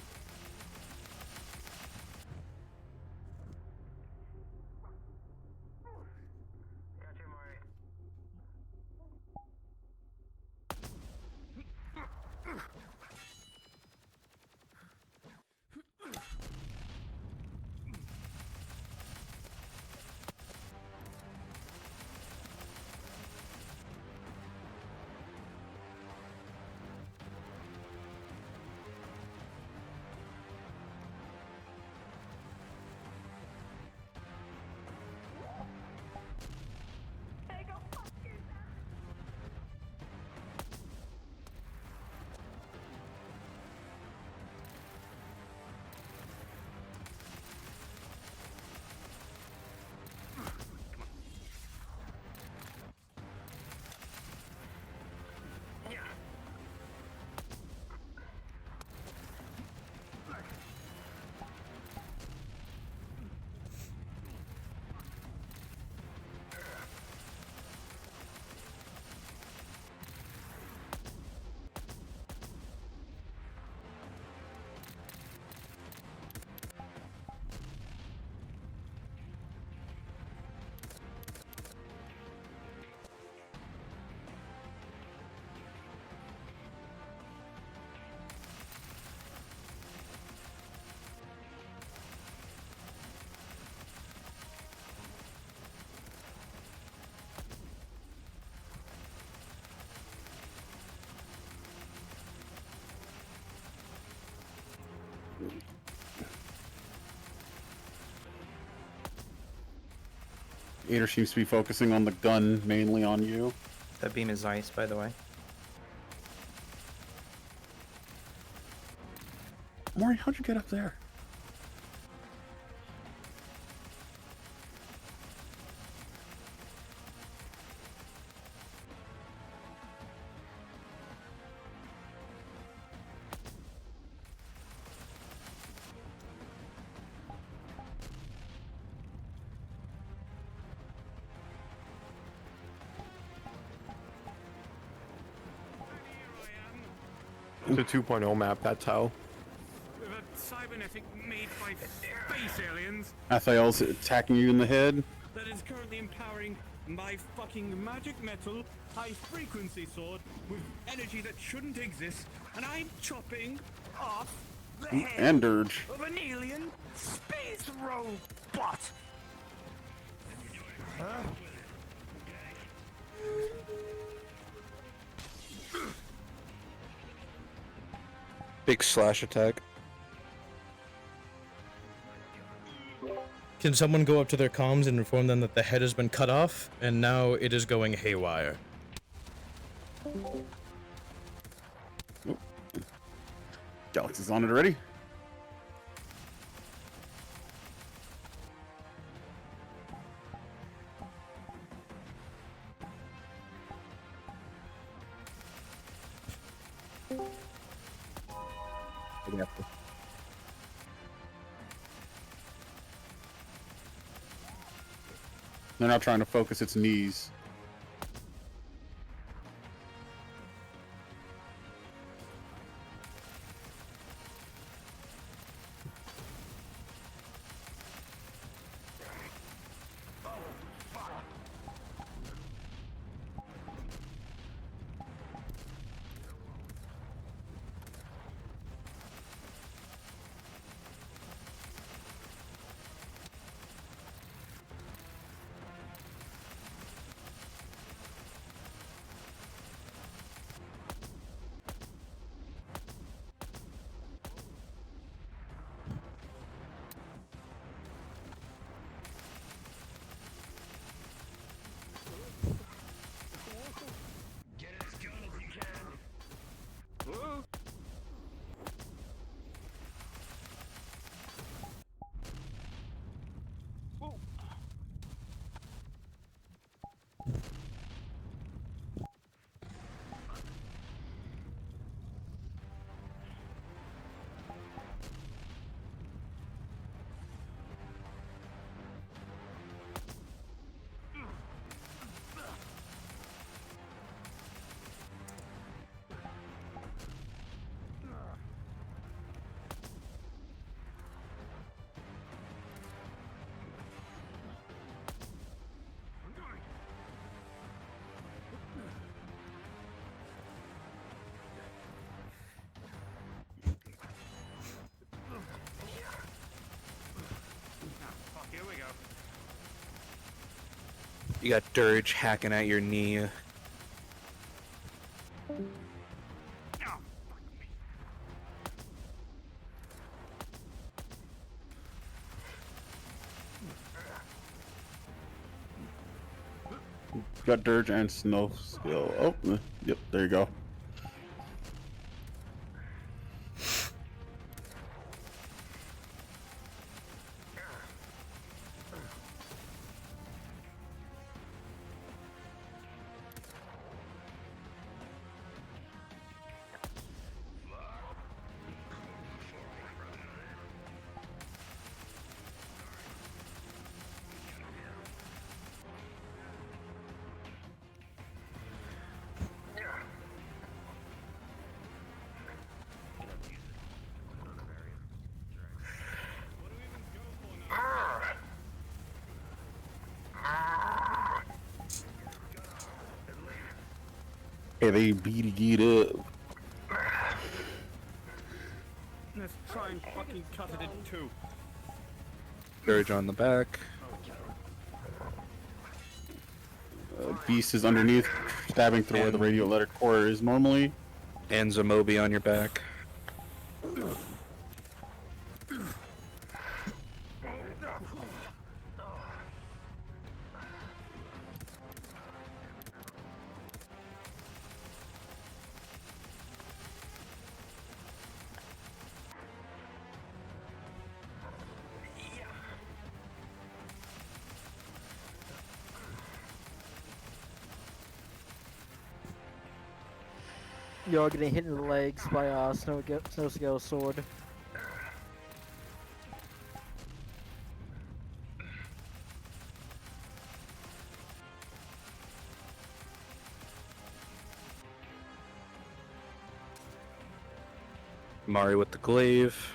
Ader seems to be focusing on the gun mainly on you. That beam is ice, by the way. Maury, how'd you get up there? It's a 2.0 map, that's how. With a cybernetic made by space aliens Athael's attacking you in the head. that is currently empowering my fucking magic metal high frequency sword with energy that shouldn't exist, and I'm chopping off the head And Dirge. of an alien space robot. Huh? Big slash attack. Can someone go up to their comms and inform them that the head has been cut off, and now it is going haywire? Galaxy's on it already. They're not trying to focus its knees. Here we go. You got Dirge hacking at your knee. Got Dirge and Snow skill. Oh, yep, there you go. Hey, they beat up. Let's try and fucking cut it in two. Dirge on the back. Beast is underneath, stabbing through where the radio letter core is normally. And Zamobi on your back. You're getting hit in the legs by Snow Scale's sword. Mari with the glaive.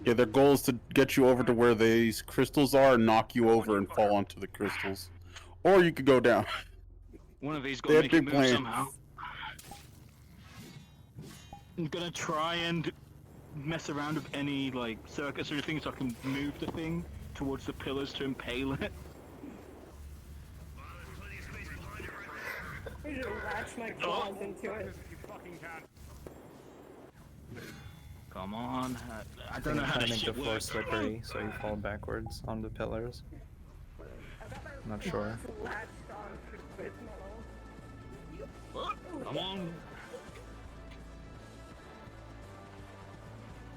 Yeah, their goal is to get you over to where these crystals are and knock you over and fall onto the crystals. Or you could go down. One of these They got to have make it big move plans. somehow. I'm gonna try and mess around with any like circuits or anything so I can move the thing towards the pillars to impale it. I should latch my claws into it. Come on, I think don't know I'm how trying this to make the shit floor works. slippery so you fall backwards on the pillars. I'm not sure. Latched on to it, Mellow. Come on.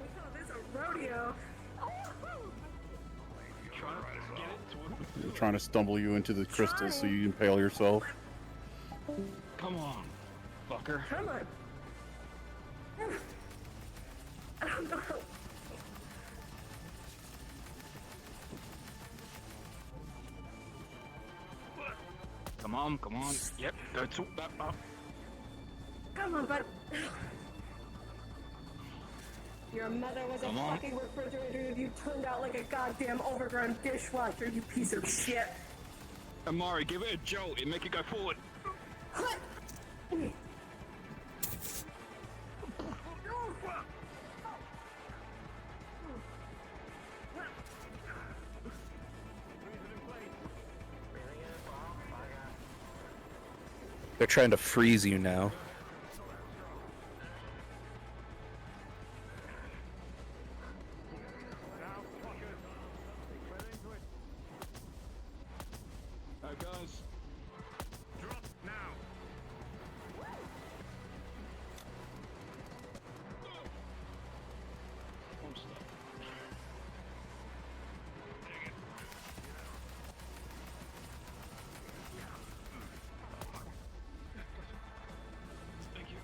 Oh, there's a rodeo. They're trying to stumble you into the crystals so you impale yourself. Come on, fucker. Come on. Oh no. Come on, come on. Yep, that's that up. Come on, bud. Your mother was a Come on. fucking refrigerator and you turned out like a goddamn overgrown dishwasher, you piece of shit. Amari, give it a jolt and make it go forward. They're trying to freeze you now. Alright, guys. Drop now. Thank you.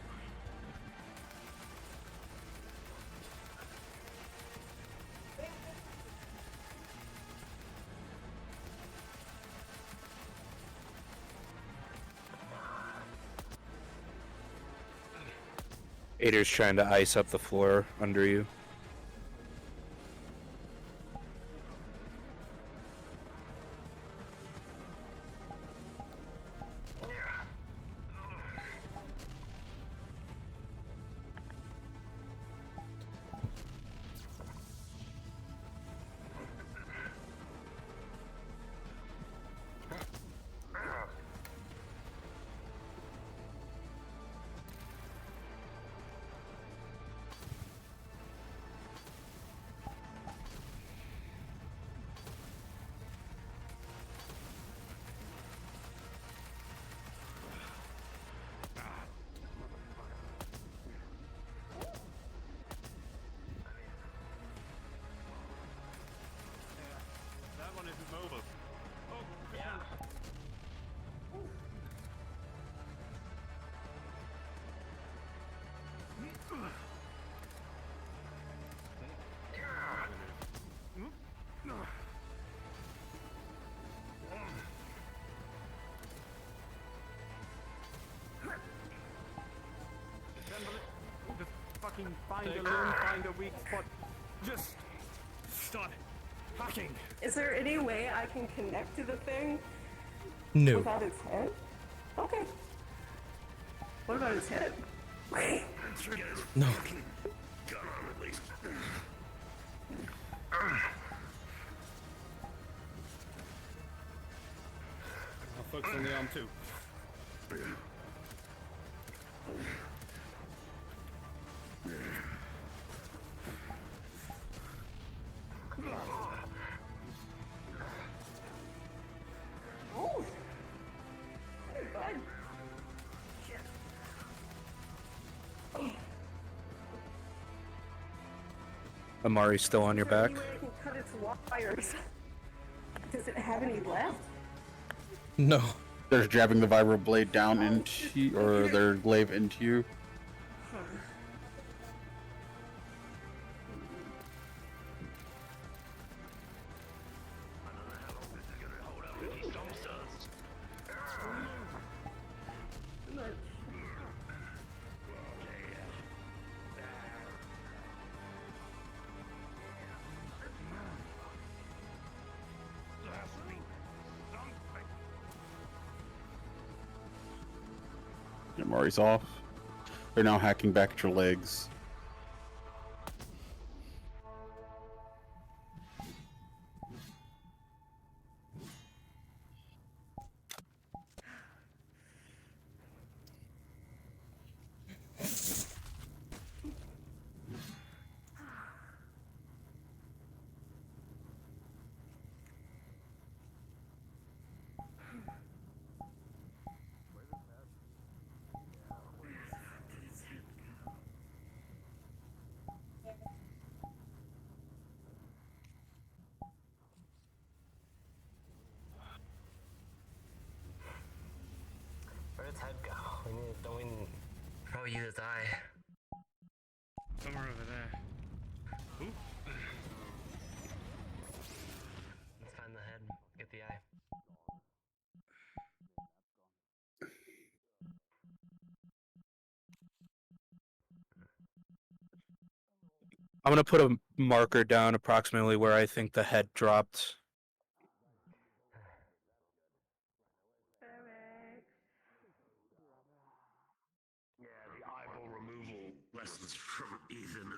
Ader's trying to ice up the floor under you. That one isn't mobile. Oh, yeah. Just fucking find a limb, find a weak spot. Just start hacking. Is there any way I can connect to the thing No. without its head? Okay. What about its head? No. I'll focus on the arm too. Oh! Hey, bud. Amari's still on your back. Any way I can cut its wires? Does it have any left? No. They're jabbing the vibro blade down into you, or their glaive into you. Yeah, Mari's off. They're now hacking back at your legs. Where'd its head go? Don't we probably use its eye? Somewhere over there. Oop. Let's find the head. Get the eye. I'm gonna put a marker down approximately where I think the head dropped. Yeah, the eyeball removal lessons from Ethan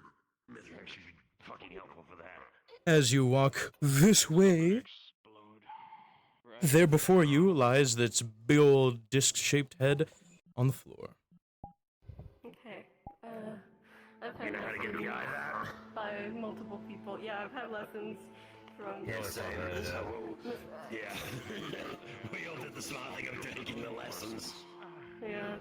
and Mithrak should be fucking helpful for that. As you walk this way, there before you lies this big old disc-shaped head on the floor. Okay. I've had lessons by multiple people. Yeah, I've had lessons from. Yes, yeah. We all did the smart thing of taking the lessons. Yeah.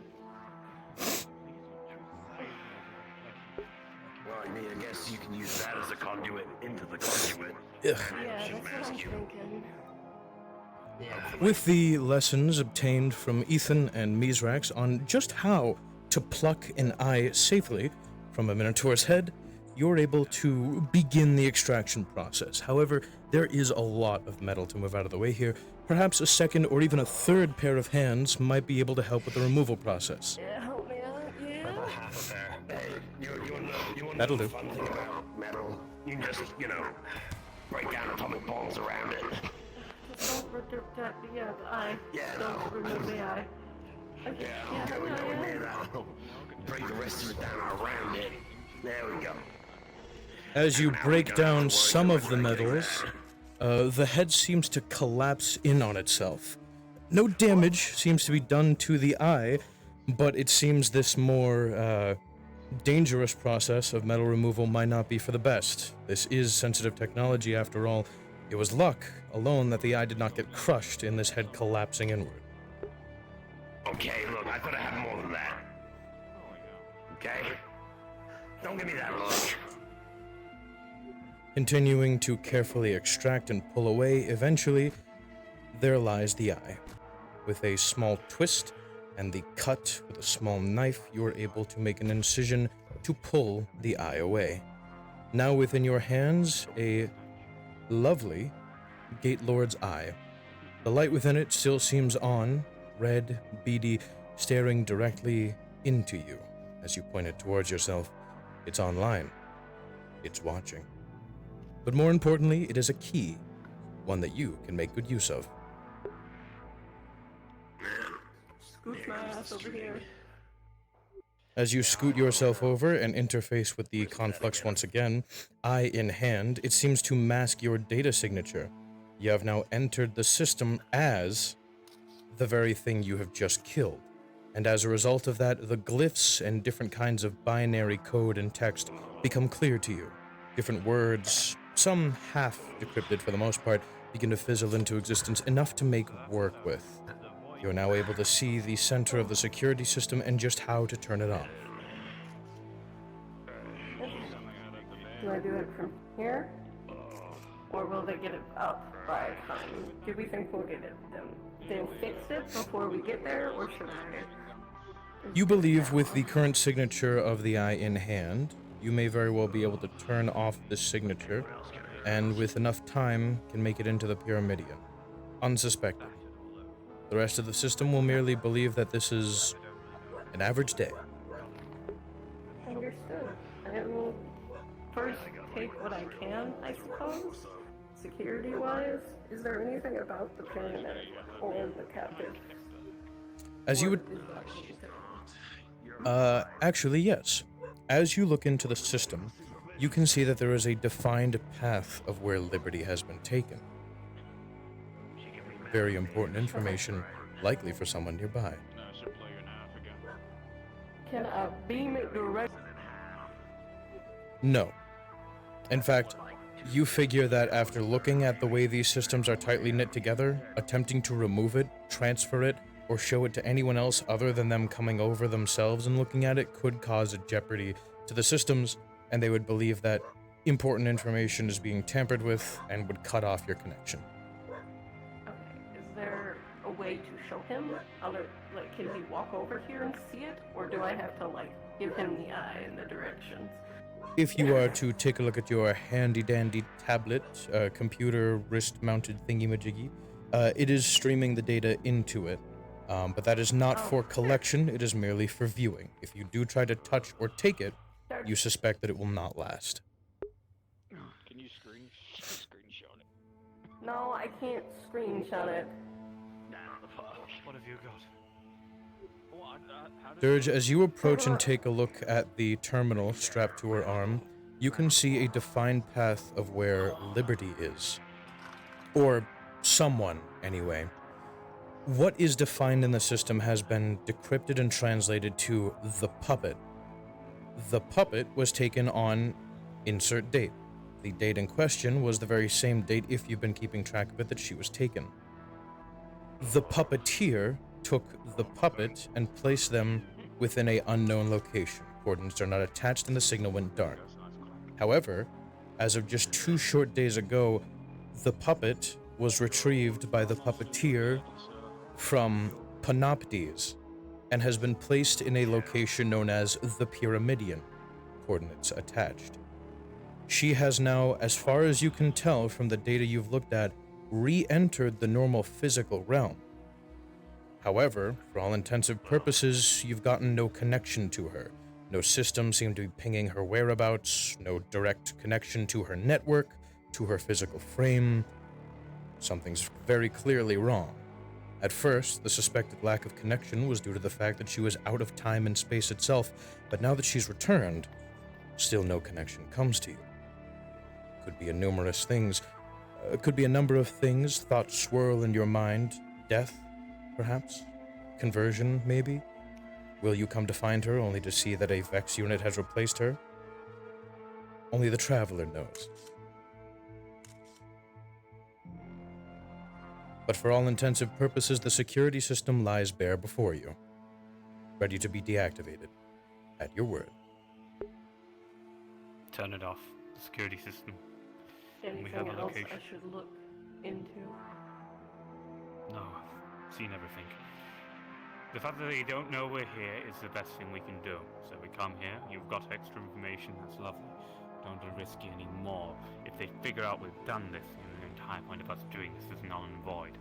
Well, I mean, I guess you can use that as a conduit into the conduit. Yeah. Yeah, that's what I'm thinking. With the lessons obtained from Ethan and Mizrax on just how to pluck an eye safely from a Minotaur's head, you're able to begin the extraction process. However, there is a lot of metal to move out of the way here. Perhaps a second or even a third pair of hands might be able to help with the removal process. Yeah, help me out. Yeah. About half a pair. Hey, you want That'll the do. fun thing about metal? You can just, break down atomic bombs around it. Just don't the eye. Yeah, Don't remove the eye. Okay. Yeah, okay, we go near that. Break the rest of it down around it. There we go. As you break down some of the metals, the head seems to collapse in on itself. No damage seems to be done to the eye, but it seems this more dangerous process of metal removal might not be for the best. This is sensitive technology after all. It was luck alone that the eye did not get crushed in this head collapsing inward. Okay, look, I thought I had more than that. Okay? Don't give me that look. Continuing to carefully extract and pull away, eventually, there lies the eye. With a small twist and the cut with a small knife, you are able to make an incision to pull the eye away. Now within your hands, a lovely Gate Lord's eye. The light within it still seems on, red, beady, staring directly into you. As you point it towards yourself, it's online. It's watching. But more importantly, it is a key, one that you can make good use of. Scoot my ass over here. As you scoot yourself over and interface with the conflux once again, eye in hand, it seems to mask your data signature. You have now entered the system as the very thing you have just killed. And as a result of that, the glyphs and different kinds of binary code and text become clear to you. Different words, some half decrypted for the most part, begin to fizzle into existence, enough to make work with. You are now able to see the center of the security system and just how to turn it off. Do I do it from here? Or will they get it up by time? Do we think we'll get it then fix it before we get there, or should I? You believe with the current signature of the eye in hand, you may very well be able to turn off this signature, and with enough time can make it into the Pyramidion, unsuspected. The rest of the system will merely believe that this is an average day. Understood. I will first take what I can, I suppose. Security-wise, is there anything about the pyramid or the captive? As you would, Actually, yes. As you look into the system, you can see that there is a defined path of where Liberty has been taken. Very important information, likely for someone nearby. Can I beam it direct? No. In fact, you figure that after looking at the way these systems are tightly knit together, attempting to remove it, transfer it, or show it to anyone else other than them coming over themselves and looking at it could cause a jeopardy to the systems, and they would believe that important information is being tampered with and would cut off your connection. Okay, is there a way to show him? Like, can he walk over here and see it? Or do I have to, like, give him the eye and the directions? If you are to take a look at your handy-dandy tablet, computer, wrist-mounted thingy-majiggy, it is streaming the data into it. But that is not for collection, it is merely for viewing. If you do try to touch or take it, you suspect that it will not last. Can you screenshot it? No, I can't screenshot it. What have you got? Dirge, as you approach and take a look at the terminal strapped to her arm, you can see a defined path of where Liberty is. Or someone, anyway. What is defined in the system has been decrypted and translated to the puppet. The puppet was taken on insert date. The date in question was the very same date, if you've been keeping track of it, that she was taken. The puppeteer took the puppet and placed them within an unknown location. Coordinates are not attached and the signal went dark. However, as of just 2 short days ago, the puppet was retrieved by the puppeteer from Panoptes and has been placed in a location known as the Pyramidion. Coordinates attached. She has now, as far as you can tell from the data you've looked at, re-entered the normal physical realm. However, for all intensive purposes, you've gotten no connection to her. No system seemed to be pinging her whereabouts, no direct connection to her network, to her physical frame. Something's very clearly wrong. At first, the suspected lack of connection was due to the fact that she was out of time and space itself, but now that she's returned, still no connection comes to you. Could be a numerous things. Could be a number of things. Thoughts swirl in your mind. Death, perhaps? Conversion, maybe? Will you come to find her only to see that a Vex unit has replaced her? Only the Traveler knows. But for all intensive purposes, the security system lies bare before you, ready to be deactivated. At your word. Turn it off. The security system. Anything We have a else location. I should look into? No, I've seen everything. The fact that they don't know we're here is the best thing we can do. So we come here, you've got extra information, that's lovely. Don't want to risk it anymore. If they figure out we've done this, then the entire point of us doing this is null and void.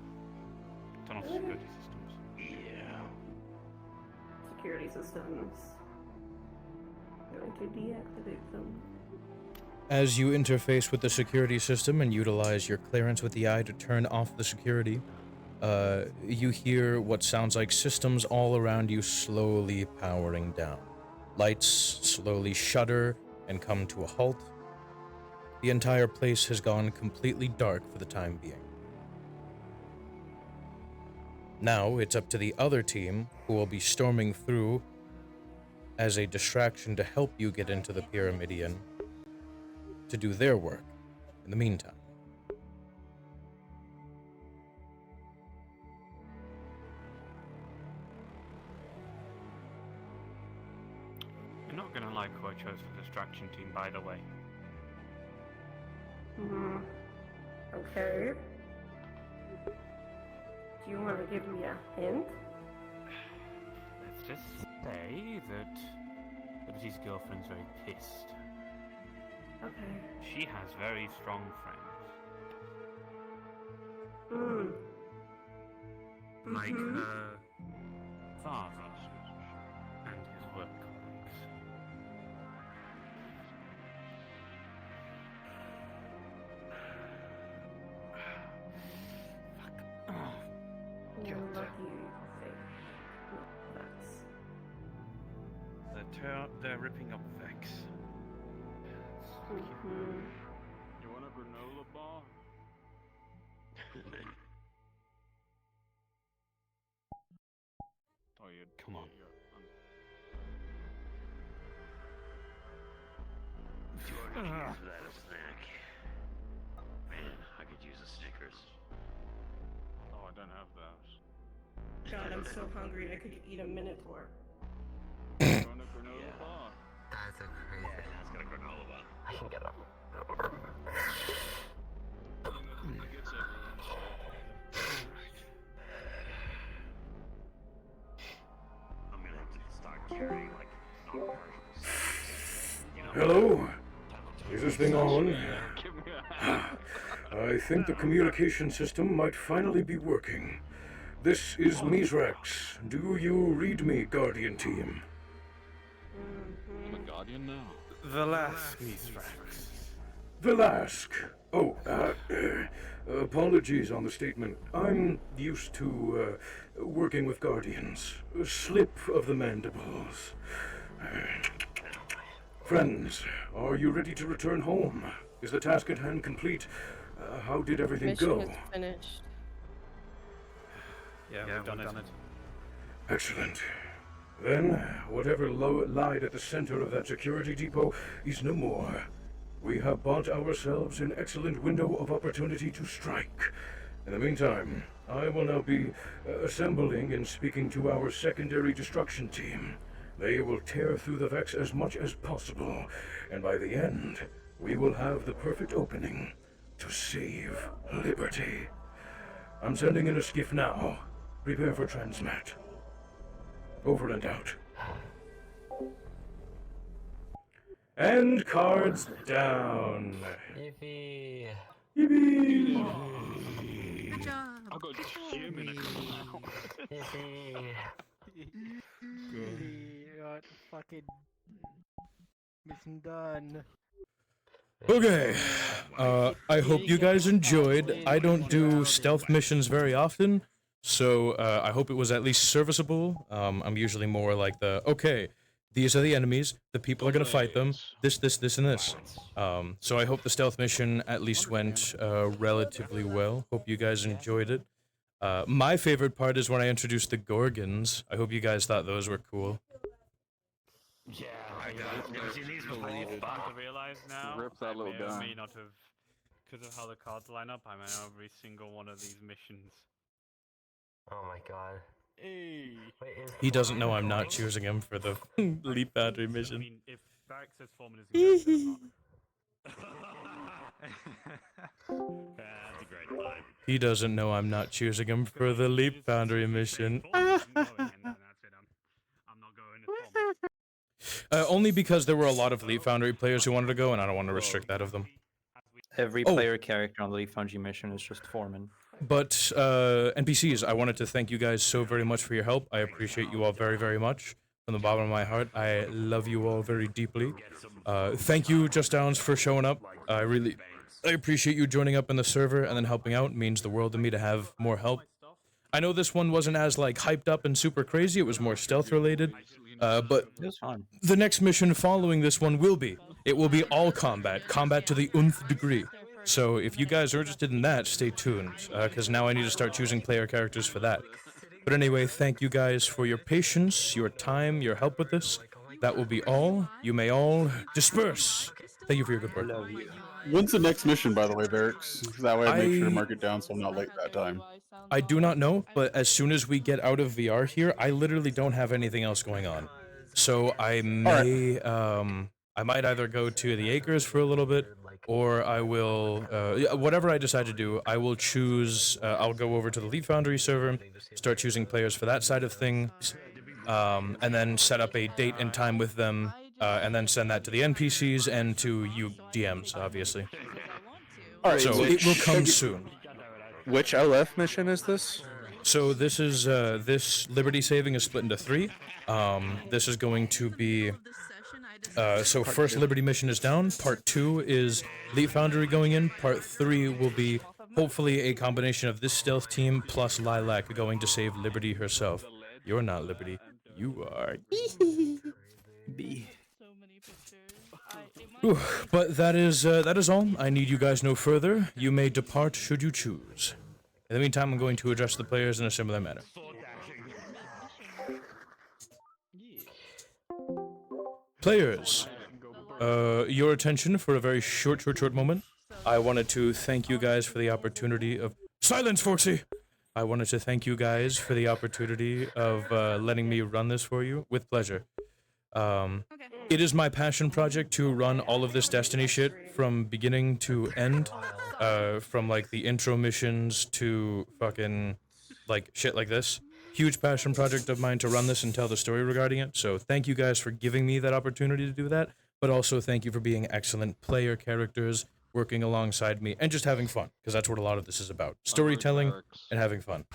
Turn off security systems. Yeah. Security systems. Going to deactivate them. As you interface with the security system and utilize your clearance with the eye to turn off the security, you hear what sounds like systems all around you slowly powering down. Lights slowly shudder and come to a halt. The entire place has gone completely dark for the time being. Now it's up to the other team, who will be storming through as a distraction to help you get into the Pyramidion, to do their work in the meantime. You're not gonna like who I chose for the distraction team, by the way. Okay. Do you want to give me a hint? Let's just say that Liberty's girlfriend's very pissed. Okay. She has very strong friends. Like her father and his work colleagues. You're lucky they. No, that's. They're ripping up Vex. You want a granola bar? Oh, you Come on. You already here for that a snack. Man, I could use a Snickers. Oh, I don't have those. God, I'm so hungry. I could eat a minute more. Want a granola bar? That's a crazy. Yeah, that's got a granola bar. I can get up. I'm gonna have to start carrying like non-perishables. You know, Hello? Is this thing on? I think the communication system might finally be working. This is Mizrax. Do you read me, Guardian team? I'm a guardian now. The last Mithrax. Velask. Oh, apologies on the statement. I'm used to working with guardians. A slip of the mandibles. Friends, are you ready to return home? Is the task at hand complete? How did everything Mission go? is finished. Yeah, we've done it. Excellent. Then, whatever lied at the center of that security depot is no more. We have bought ourselves an excellent window of opportunity to strike. In the meantime, I will now be assembling and speaking to our secondary destruction team. They will tear through the Vex as much as possible, and by the end, we will have the perfect opening to save liberty. I'm sending in a skiff now. Prepare for transmat. Over and out. And cards down. Yippee! Yippee! Good job. I got Jim in a clown. Yippee! Got fucking mission done. Okay, I hope you guys enjoyed. I don't do stealth missions very often, so I hope it was at least serviceable. I'm usually more like okay, these are the enemies, the people are gonna fight them, this, and this. So I hope the stealth mission at least went relatively well. Hope you guys enjoyed it. My favorite part is when I introduced the Gorgons. I hope you guys thought those were cool. Yeah, I've never seen these before. To realize now, Rip that I little may or may guy. not have, because of how the cards line up, I'm in every single one of these missions. Oh my god. Hey. Wait, is He doesn't know I'm not recording? choosing him for the Leap Boundary I mission. mean, if Varric says Foreman is going That's a great line. He doesn't know I'm not choosing him for the Leap Boundary mission. Only because there were a lot of Leap Foundry players who wanted to go, and I don't want to restrict that of them. Every Oh. player character on the Leaf Foundry mission is just Foreman. But NPCs, I wanted to thank you guys so very much for your help. I appreciate you all very, very much. From the bottom of my heart, I love you all very deeply. Thank you, Just Downs, for showing up. I appreciate you joining up in the server and then helping out. It means the world to me to have more help. I know this one wasn't as like hyped up and super crazy. It was more stealth related. But It was fun. the next mission following this one will be. It will be all combat to the nth degree. So if you guys are interested in that, stay tuned, because now I need to start choosing player characters for that. But anyway, thank you guys for your patience, your time, your help with this. That will be all. You may all disperse. Thank you for your good work. Love you. When's the next mission, by the way, Varix? That way I make sure to I- mark it down so I'm not late that time. I do not know, but as soon as we get out of VR here, I literally don't have anything else going on. So I may, I might either go to the Acres for a little bit, or I will, whatever I decide to do, I will choose, I'll go over to the Leap Foundry server, start choosing players for that side of things, and then set up a date and time with them, and then send that to the NPCs and to you DMs, obviously. Alright, So it will come soon. Which LF mission is this? So this is this Liberty Saving is split into 3. This is going to be so first Liberty mission is down. Part 2 is Leap Foundry going in. Part 3 will be hopefully a combination of this stealth team plus Lilac going to save Liberty herself. You're not Liberty. You are. B. So many pictures. Ooh, but that is all. I need you guys no further. You may depart should you choose. In the meantime, I'm going to address the players in a similar manner. Players, your attention for a very short moment. I wanted to thank you guys for the opportunity of... Silence, Foxy! I wanted to thank you guys for the opportunity of letting me run this for you, with pleasure. It is my passion project to run all of this Destiny shit from beginning to end. From, like, the intro missions to fucking, like, shit like this. Huge passion project of mine to run this and tell the story regarding it, so thank you guys for giving me that opportunity to do that, but also thank you for being excellent player characters, working alongside me, and just having fun, because that's what a lot of this is about. Storytelling and having fun.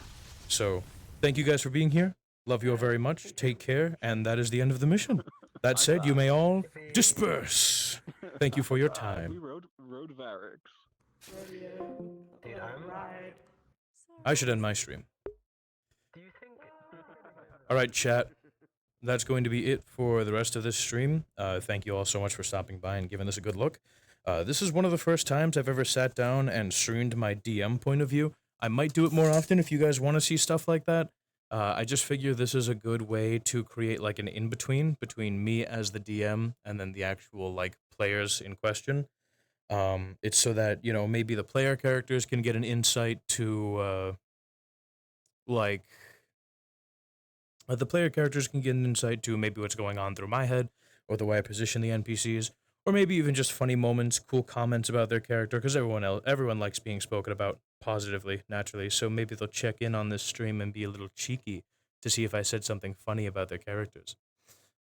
So, thank you guys for being here. Love you all very much. Take care, and that is the end of the mission. That said, you may all disperse. Thank you for your time. We rode Varix. I should end my stream. Alright, chat. That's going to be it for the rest of this stream. Thank you all so much for stopping by and giving this a good look. This is one of the first times I've ever sat down and streamed my DM point of view. I might do it more often if you guys want to see stuff like that. I just figure this is a good way to create like an in-between between me as the DM and then the actual like players in question. It's so that, you know, maybe the player characters can get an insight to the player characters can get an insight to maybe what's going on through my head, or the way I position the NPCs, or maybe even just funny moments, cool comments about their character, because everyone likes being spoken about positively, naturally, so maybe they'll check in on this stream and be a little cheeky to see if I said something funny about their characters,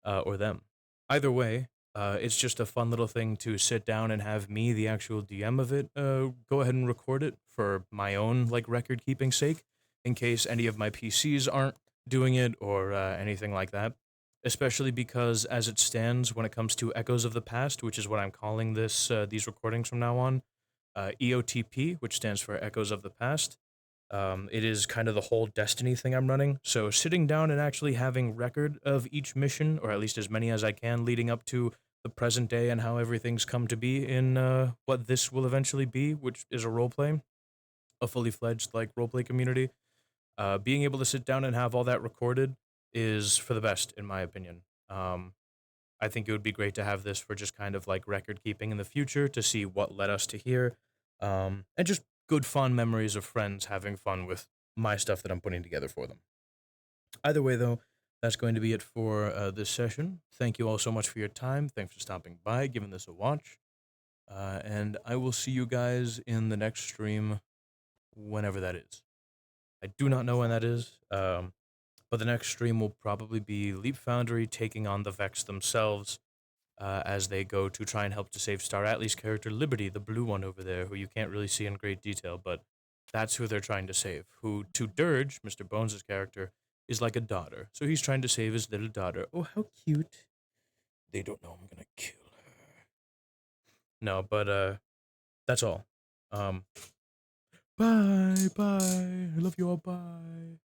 or them. Either way, it's just a fun little thing to sit down and have me, the actual DM of it, go ahead and record it for my own, like, record-keeping sake, in case any of my PCs aren't doing it or anything like that, especially because as it stands when it comes to Echoes of the Past, which is what I'm calling this these recordings from now on, EOTP, which stands for Echoes of the Past, it is kind of the whole Destiny thing I'm running, so sitting down and actually having record of each mission, or at least as many as I can leading up to the present day and how everything's come to be in what this will eventually be, which is a roleplay, a fully fledged like roleplay community. Being able to sit down and have all that recorded is for the best, in my opinion. I think it would be great to have this for just kind of like record keeping in the future to see what led us to here, and just good fun memories of friends having fun with my stuff that I'm putting together for them. Either way, though, that's going to be it for this session. Thank you all so much for your time. Thanks for stopping by, giving this a watch, and I will see you guys in the next stream, whenever that is. I do not know when that is, but the next stream will probably be Leap Foundry taking on the Vex themselves as they go to try and help to save Star Atlee's character Liberty, the blue one over there, who you can't really see in great detail, but that's who they're trying to save, who, to Dirge, Mr. Bones' character, is like a daughter. So he's trying to save his little daughter. Oh, how cute. They don't know I'm gonna kill her. No, but, that's all. Bye, bye. I love you all, bye.